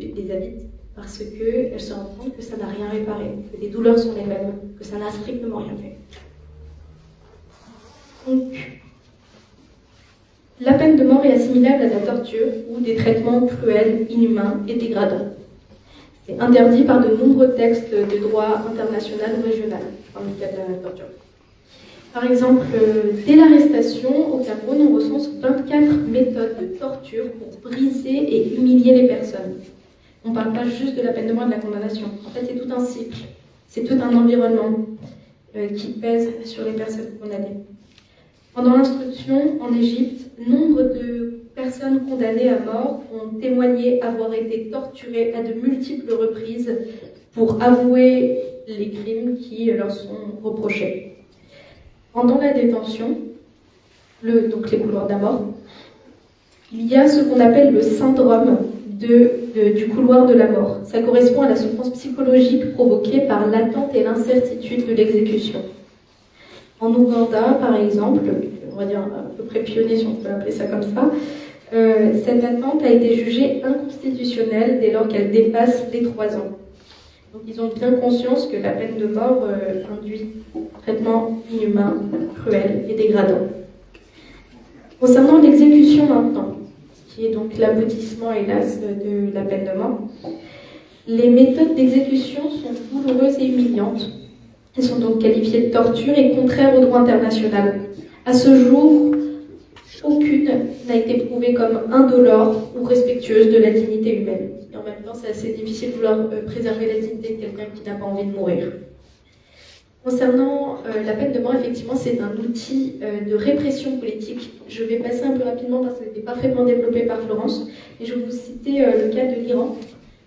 les habitent parce qu'elles se rendent compte que ça n'a rien réparé, que les douleurs sont les mêmes, que ça n'a strictement rien fait. Donc, la peine de mort est assimilable à la torture ou des traitements cruels, inhumains et dégradants. C'est interdit par de nombreux textes de droit international ou régional, dans le cas de la torture. Par exemple, dès l'arrestation, au Cameroun, on recense 24 méthodes de torture pour briser et humilier les personnes. On ne parle pas juste de la peine de mort et de la condamnation. En fait, c'est tout un cycle, c'est tout un environnement qui pèse sur les personnes condamnées. Pendant l'instruction en Égypte, nombre de personnes condamnées à mort ont témoigné avoir été torturées à de multiples reprises pour avouer les crimes qui leur sont reprochés. Pendant la détention, donc les couloirs de la mort, il y a ce qu'on appelle le syndrome du couloir de la mort. Ça correspond à la souffrance psychologique provoquée par l'attente et l'incertitude de l'exécution. En Ouganda, par exemple, on va dire à peu près pionnier si on peut appeler ça comme ça, cette attente a été jugée inconstitutionnelle dès lors qu'elle dépasse les 3 ans. Donc ils ont bien conscience que la peine de mort induit un traitement inhumain, cruel et dégradant. Concernant l'exécution maintenant, qui est donc l'aboutissement, hélas, de la peine de mort, les méthodes d'exécution sont douloureuses et humiliantes. Elles sont donc qualifiées de torture et contraires au droit international. À ce jour, aucune n'a été prouvée comme indolore ou respectueuse de la dignité humaine. Et en même temps, c'est assez difficile de vouloir préserver la dignité de quelqu'un qui n'a pas envie de mourir. Concernant la peine de mort, effectivement, c'est un outil de répression politique. Je vais passer un peu rapidement parce que c'était parfaitement développé par Florence. Et je vais vous citer le cas de l'Iran.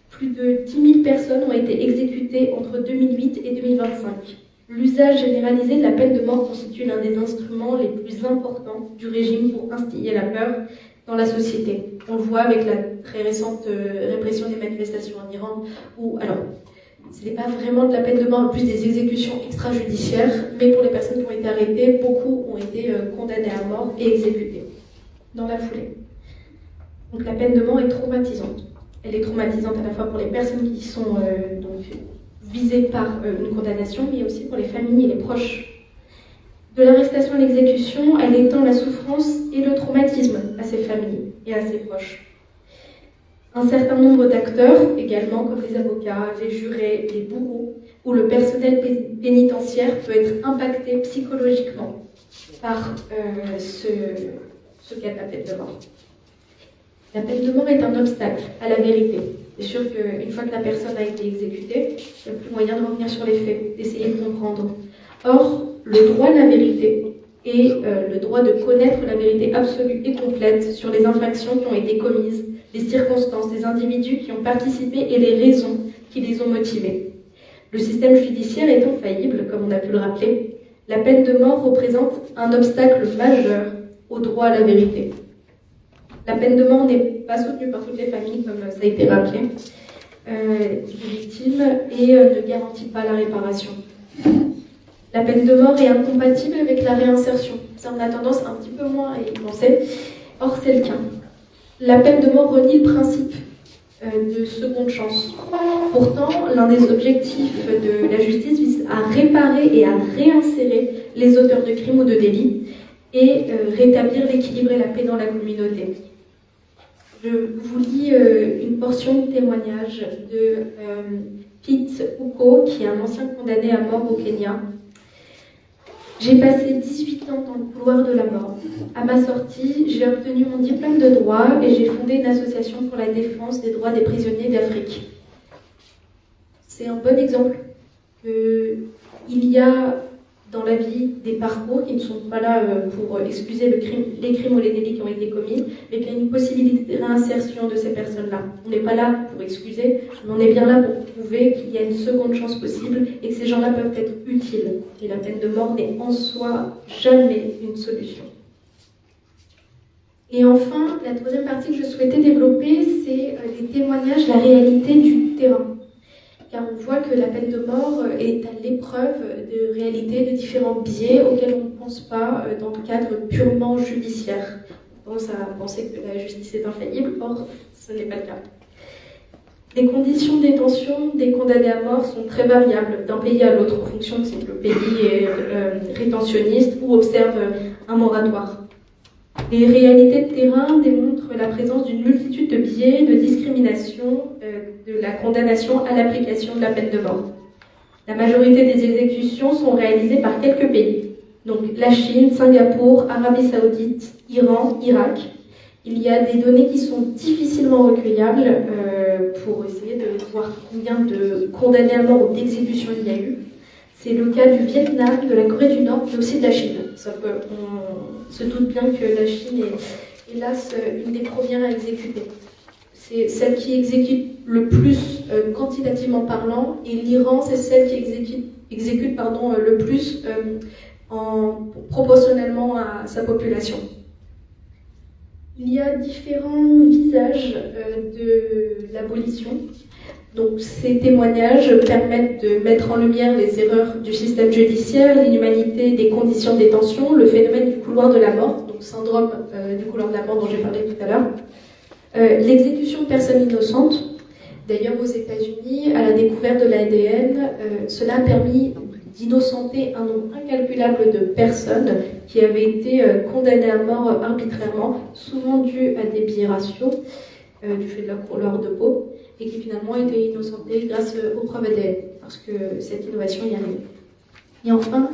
Plus de 10 000 personnes ont été exécutées entre 2008 et 2025. L'usage généralisé de la peine de mort constitue l'un des instruments les plus importants du régime pour instiller la peur dans la société. On le voit avec la très récente répression des manifestations en Iran, où, alors, ce n'est pas vraiment de la peine de mort, plus des exécutions extrajudiciaires, mais pour les personnes qui ont été arrêtées, beaucoup ont été condamnées à mort et exécutées dans la foulée. Donc la peine de mort est traumatisante. Elle est traumatisante à la fois pour les personnes qui sont donc visées par une condamnation, mais aussi pour les familles et les proches. De l'arrestation à l'exécution, elle étend la souffrance et le traumatisme à ses familles et à ses proches. Un certain nombre d'acteurs, également comme les avocats, les jurés, les bourreaux, ou le personnel pénitentiaire peut être impacté psychologiquement par ce cas de la peine de mort. La peine de mort est un obstacle à la vérité. C'est sûr qu'une fois que la personne a été exécutée, il n'y a plus moyen de revenir sur les faits, d'essayer de comprendre. Or, le droit à la vérité et le droit de connaître la vérité absolue et complète sur les infractions qui ont été commises, les circonstances, les individus qui ont participé et les raisons qui les ont motivés. Le système judiciaire étant faillible, comme on a pu le rappeler, la peine de mort représente un obstacle majeur au droit à la vérité. La peine de mort n'est pas soutenue par toutes les familles, comme ça a été rappelé, des victimes, et ne garantit pas la réparation. La peine de mort est incompatible avec la réinsertion. Ça, on a tendance un petit peu moins à y penser. Or, c'est le cas. La peine de mort renie le principe de seconde chance. Pourtant, l'un des objectifs de la justice vise à réparer et à réinsérer les auteurs de crimes ou de délits et rétablir l'équilibre et la paix dans la communauté. Je vous lis une portion de témoignage de Pete Uko, qui est un ancien condamné à mort au Kenya. J'ai passé 18 ans dans le couloir de la mort. À ma sortie, j'ai obtenu mon diplôme de droit et j'ai fondé une association pour la défense des droits des prisonniers d'Afrique. C'est un bon exemple qu'il y a dans la vie des parcours qui ne sont pas là pour excuser les crimes ou les délits qui ont été commis, mais qu'il y a une possibilité de réinsertion de ces personnes-là. On n'est pas là pour excuser, mais on est bien là pour prouver qu'il y a une seconde chance possible et que ces gens-là peuvent être utiles. Et la peine de mort n'est en soi jamais une solution. Et enfin, la troisième partie que je souhaitais développer, c'est les témoignages, la réalité du terrain. Car on voit que la peine de mort est à l'épreuve de réalité, de différents biais auxquels on ne pense pas dans le cadre purement judiciaire. tendance à penser que la justice est infaillible, or ce n'est pas le cas. Les conditions de détention des condamnés à mort sont très variables d'un pays à l'autre en fonction de si le pays est rétentionniste ou observe un moratoire. Les réalités de terrain démontrent la présence d'une multitude de biais de discrimination de la condamnation à l'application de la peine de mort. La majorité des exécutions sont réalisées par quelques pays, donc la Chine, Singapour, Arabie Saoudite, Iran, Irak. Il y a des données qui sont difficilement recueillables pour essayer de voir combien de condamnés à mort ou d'exécutions il y a eu. C'est le cas du Vietnam, de la Corée du Nord, mais aussi de la Chine. Sauf qu'on se doute bien que la Chine est, hélas, une des premières à exécuter. C'est celle qui exécute le plus quantitativement parlant, et l'Iran, c'est celle qui exécute le plus proportionnellement à sa population. Il y a différents visages de l'abolition. Donc, ces témoignages permettent de mettre en lumière les erreurs du système judiciaire, l'inhumanité des conditions de détention, le phénomène du couloir de la mort, donc syndrome du couloir de la mort dont j'ai parlé tout à l'heure, l'exécution de personnes innocentes. D'ailleurs, aux États-Unis, à la découverte de l'ADN, cela a permis d'innocenter un nombre incalculable de personnes qui avaient été condamnées à mort arbitrairement, souvent dû à des biais raciaux, du fait de leur couleur de peau, et qui finalement étaient innocentées grâce aux preuves ADN, parce que cette innovation y arrive. Et enfin,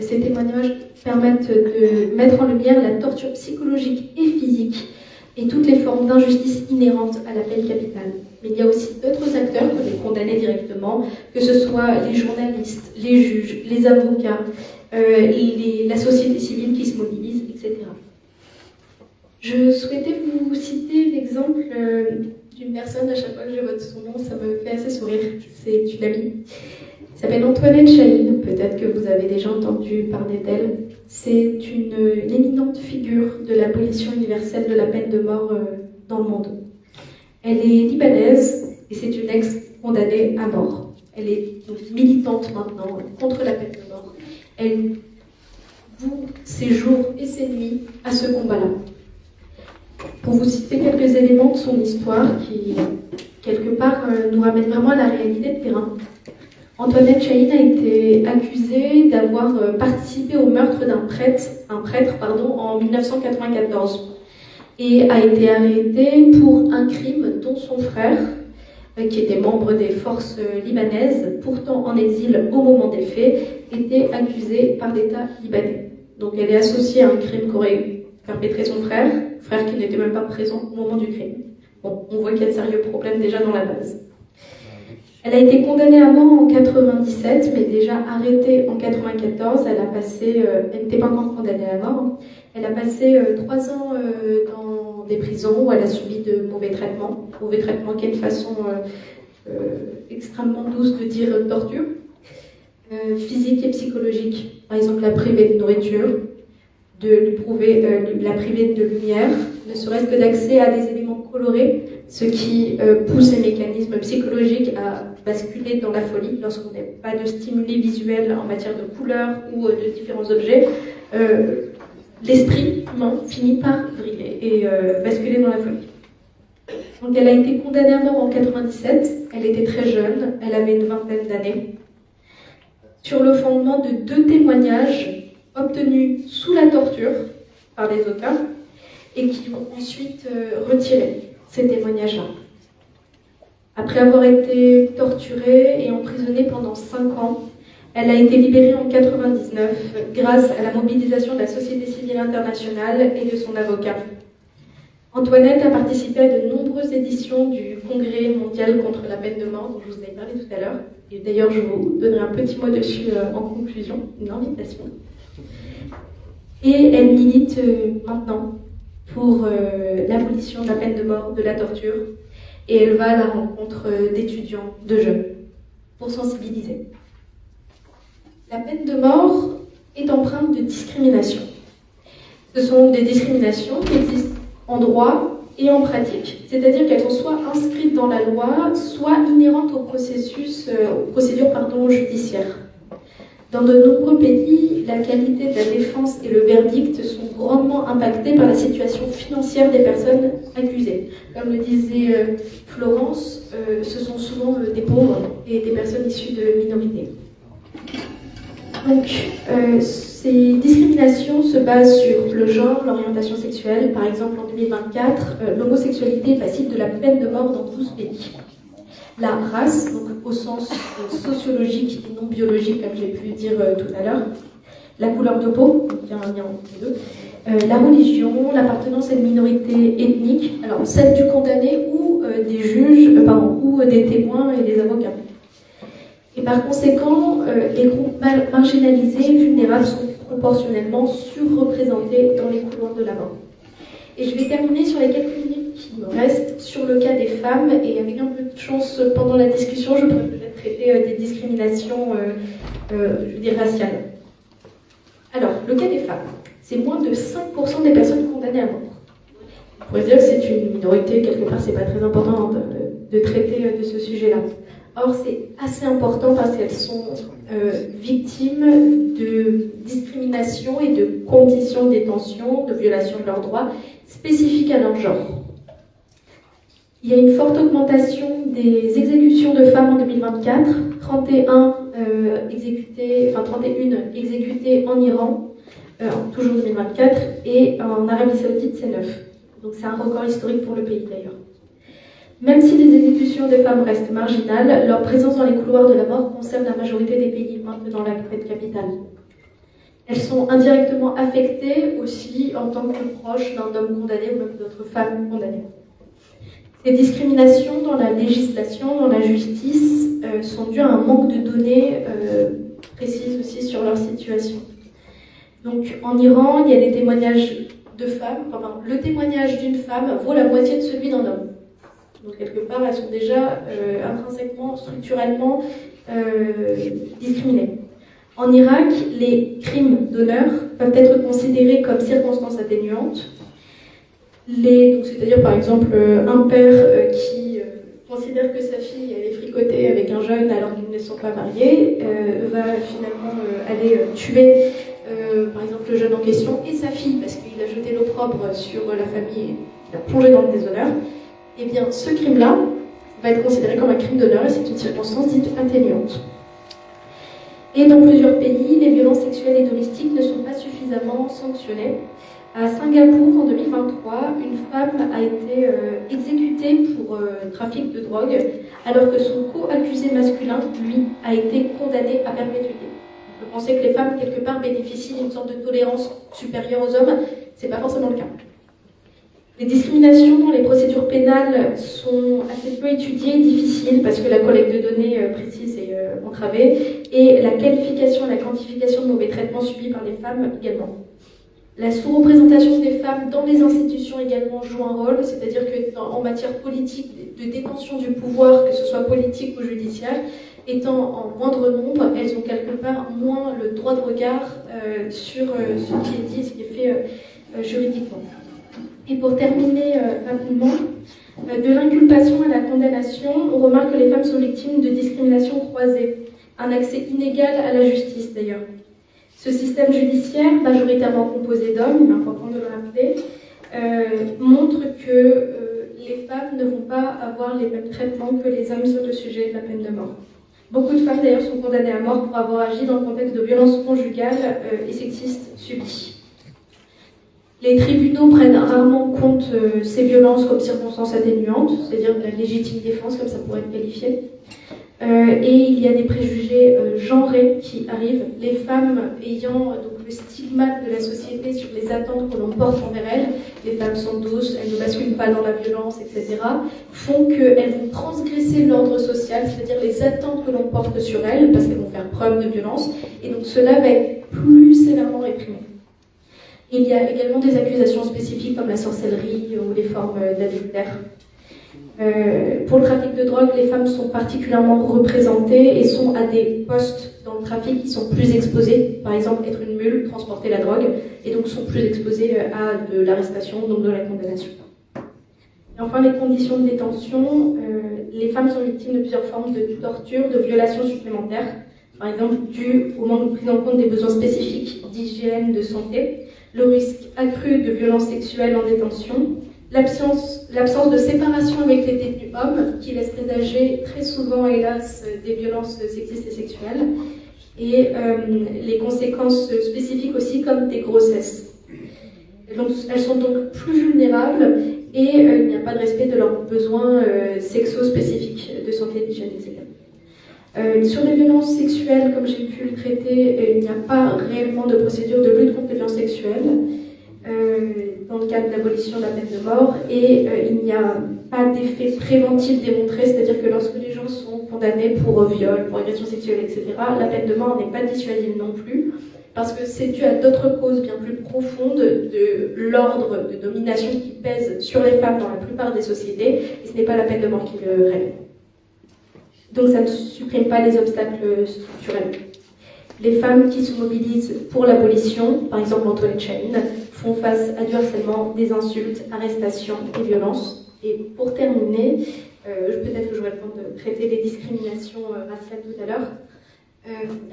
ces témoignages permettent de mettre en lumière la torture psychologique et physique et toutes les formes d'injustice inhérentes à la peine capitale. Mais il y a aussi d'autres acteurs que les condamnés directement, que ce soit les journalistes, les juges, les avocats, la société civile qui se mobilise, etc. Je souhaitais vous citer l'exemple d'une personne, à chaque fois que je vois son nom, ça me fait assez sourire. C'est une amie. Elle s'appelle Antoinette Chahine, peut-être que vous avez déjà entendu parler d'elle. C'est une éminente figure de l'abolition universelle de la peine de mort dans le monde. Elle est libanaise et c'est une ex-condamnée à mort. Elle est donc militante maintenant contre la peine de mort. Elle voue ses jours et ses nuits à ce combat-là. Pour vous citer quelques éléments de son histoire qui, quelque part, nous ramènent vraiment à la réalité de terrain. Antoinette Chahine a été accusée d'avoir participé au meurtre d'un prêtre en 1994 et a été arrêtée pour un crime dont son frère, qui était membre des forces libanaises, pourtant en exil au moment des faits, était accusé par l'État libanais. Donc elle est associée à un crime qu'aurait perpétré son frère qui n'était même pas présent au moment du crime. Bon, on voit qu'il y a de sérieux problèmes déjà dans la base. Elle a été condamnée à mort en 97, mais déjà arrêtée en 94. Elle n'était pas encore condamnée à mort. Elle a passé 3 ans dans des prisons où elle a subi de mauvais traitements. Mauvais traitements qui est une façon extrêmement douce de dire torture. Physique et psychologique. Par exemple, la priver de nourriture, la priver de lumière, ne serait-ce que d'accès à des éléments colorés, ce qui pousse les mécanismes psychologiques à basculer dans la folie lorsqu'on n'a pas de stimuli visuels en matière de couleurs ou de différents objets. L'esprit humain finit par briller et basculer dans la folie. Donc elle a été condamnée à mort en 97, elle était très jeune, elle avait une vingtaine d'années, sur le fondement de 2 témoignages obtenus sous la torture par les auteurs et qui ont ensuite retiré ces témoignages-là. Après avoir été torturée et emprisonnée pendant 5 ans, elle a été libérée en 1999 grâce à la mobilisation de la société civile internationale et de son avocat. Antoinette a participé à de nombreuses éditions du Congrès mondial contre la peine de mort dont je vous avais parlé tout à l'heure. Et d'ailleurs, je vous donnerai un petit mot dessus en conclusion, une invitation. Et elle milite maintenant pour l'abolition de la peine de mort, de la torture, et elle va à la rencontre d'étudiants, de jeunes, pour sensibiliser. La peine de mort est empreinte de discrimination. Ce sont des discriminations qui existent en droit et en pratique, c'est-à-dire qu'elles sont soit inscrites dans la loi, soit inhérentes aux procédures judiciaires. Dans de nombreux pays, la qualité de la défense et le verdict sont grandement impactés par la situation financière des personnes accusées. Comme le disait Florence, ce sont souvent des pauvres et des personnes issues de minorités. Donc, ces discriminations se basent sur le genre, l'orientation sexuelle. Par exemple, en 2024, l'homosexualité est passible de la peine de mort dans 12 pays. La race, donc au sens sociologique et non biologique, comme j'ai pu le dire tout à l'heure. La couleur de peau, donc il y a un lien entre les deux. La religion, l'appartenance à une minorité ethnique, alors celle du condamné ou des juges, ou des témoins et des avocats. Et par conséquent, les groupes marginalisés et vulnérables sont proportionnellement surreprésentés dans les couloirs de la mort. Et je vais terminer sur les quelques minutes qui me restent sur le cas des femmes, et avec un peu de chance pendant la discussion, je pourrais peut-être traiter des discriminations raciales. Alors, le cas des femmes, c'est moins de 5% des personnes condamnées à mort. On pourrait dire que c'est une minorité, quelque part, c'est pas très important de traiter de ce sujet-là. Or, c'est assez important parce qu'elles sont victimes de discrimination et de conditions de détention, de violation de leurs droits spécifiques à leur genre. Il y a une forte augmentation des exécutions de femmes en 2024, 31 exécutées en Iran, toujours 2024, et en Arabie Saoudite, c'est 9. Donc c'est un record historique pour le pays d'ailleurs. Même si les exécutions des femmes restent marginales, leur présence dans les couloirs de la mort concerne la majorité des pays maintenant la capitale. Elles sont indirectement affectées aussi en tant que proches d'un homme condamné ou même d'autres femmes condamnées. Ces discriminations dans la législation, dans la justice, sont dues à un manque de données précises aussi sur leur situation. Donc en Iran, il y a des témoignages de femmes, le témoignage d'une femme vaut la moitié de celui d'un homme. Donc quelque part, elles sont déjà intrinsèquement, structurellement discriminées. En Irak, les crimes d'honneur peuvent être considérés comme circonstances atténuantes. C'est-à-dire par exemple un père qui considère que sa fille elle est fricotée avec un jeune alors qu'ils ne sont pas mariés, va finalement aller tuer par exemple le jeune en question et sa fille parce qu'il a jeté l'opprobre sur la famille, il a plongé dans le déshonneur. Eh bien, ce crime-là va être considéré comme un crime d'honneur et c'est une circonstance dite atténuante. Et dans plusieurs pays, les violences sexuelles et domestiques ne sont pas suffisamment sanctionnées. À Singapour, en 2023, une femme a été exécutée pour trafic de drogue, alors que son co-accusé masculin, lui, a été condamné à perpétuité. On peut penser que les femmes, quelque part, bénéficient d'une sorte de tolérance supérieure aux hommes. Ce n'est pas forcément le cas. Les discriminations dans les procédures pénales sont assez peu étudiées et difficiles parce que la collecte de données précise est entravée et la qualification et la quantification de mauvais traitements subis par les femmes également. La sous-représentation des femmes dans les institutions également joue un rôle, c'est-à-dire qu'en matière politique, de détention du pouvoir, que ce soit politique ou judiciaire, étant en moindre nombre, elles ont quelque part moins le droit de regard sur ce qui est dit, ce qui est fait juridiquement. Et pour terminer rapidement, de l'inculpation à la condamnation, on remarque que les femmes sont victimes de discrimination croisée, un accès inégal à la justice d'ailleurs. Ce système judiciaire, majoritairement composé d'hommes, il est important de le rappeler, montre que les femmes ne vont pas avoir les mêmes traitements que les hommes sur le sujet de la peine de mort. Beaucoup de femmes d'ailleurs sont condamnées à mort pour avoir agi dans le contexte de violences conjugales et sexistes subies. Les tribunaux prennent rarement en compte ces violences comme circonstances atténuantes, c'est-à-dire de la légitime défense, comme ça pourrait être qualifié. Et il y a des préjugés genrés qui arrivent. Les femmes ayant donc le stigmate de la société sur les attentes que l'on porte envers elles, les femmes sont douces, elles ne basculent pas dans la violence, etc., font qu'elles vont transgresser l'ordre social, c'est-à-dire les attentes que l'on porte sur elles, parce qu'elles vont faire preuve de violence, et donc cela va être plus sévèrement réprimé. Il y a également des accusations spécifiques comme la sorcellerie ou les formes d'adultère. Pour le trafic de drogue, les femmes sont particulièrement représentées et sont à des postes dans le trafic qui sont plus exposés. Par exemple, être une mule, transporter la drogue, et donc sont plus exposées à de l'arrestation, donc de la condamnation. Et enfin, les conditions de détention. Les femmes sont victimes de plusieurs formes de torture, de violations supplémentaires. par exemple dû au manque de prise en compte des besoins spécifiques d'hygiène, de santé, le risque accru de violences sexuelles en détention, l'absence de séparation avec les détenus hommes, qui laisse présager très souvent, hélas, des violences sexistes et sexuelles, et les conséquences spécifiques aussi, comme des grossesses. Donc, elles sont donc plus vulnérables et il n'y a pas de respect de leurs besoins sexo-spécifiques de santé, d'hygiène, etc. Sur les violences sexuelles, comme j'ai pu le traiter, il n'y a pas réellement de procédure de lutte contre les violences sexuelles dans le cadre de l'abolition de la peine de mort, et il n'y a pas d'effet préventif démontré, c'est-à-dire que lorsque les gens sont condamnés pour viol, pour agression sexuelle, etc., la peine de mort n'est pas dissuasive non plus, parce que c'est dû à d'autres causes bien plus profondes de l'ordre de domination qui pèse sur les femmes dans la plupart des sociétés, et ce n'est pas la peine de mort qui le règle. Donc ça ne supprime pas les obstacles structurels. Les femmes qui se mobilisent pour l'abolition, par exemple Antoinette Chaline, font face à du harcèlement, des insultes, arrestations et violences. Et pour terminer, peut-être que j'aurai le temps de traiter les discriminations raciales tout à l'heure.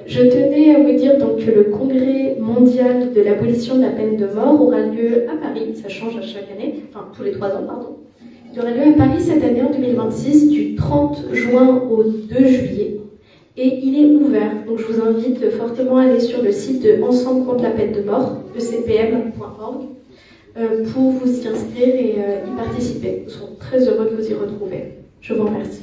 Je tenais à vous dire donc que le congrès mondial de l'abolition de la peine de mort aura lieu à Paris, ça change à chaque année, enfin tous les 3 ans, pardon. Il aura lieu à Paris cette année en 2026, du 30 juin au 2 juillet. Et il est ouvert, donc je vous invite fortement à aller sur le site de Ensemble contre la peine de mort, ecpm.org, pour vous y inscrire et y participer. Nous serons très heureux de vous y retrouver. Je vous remercie.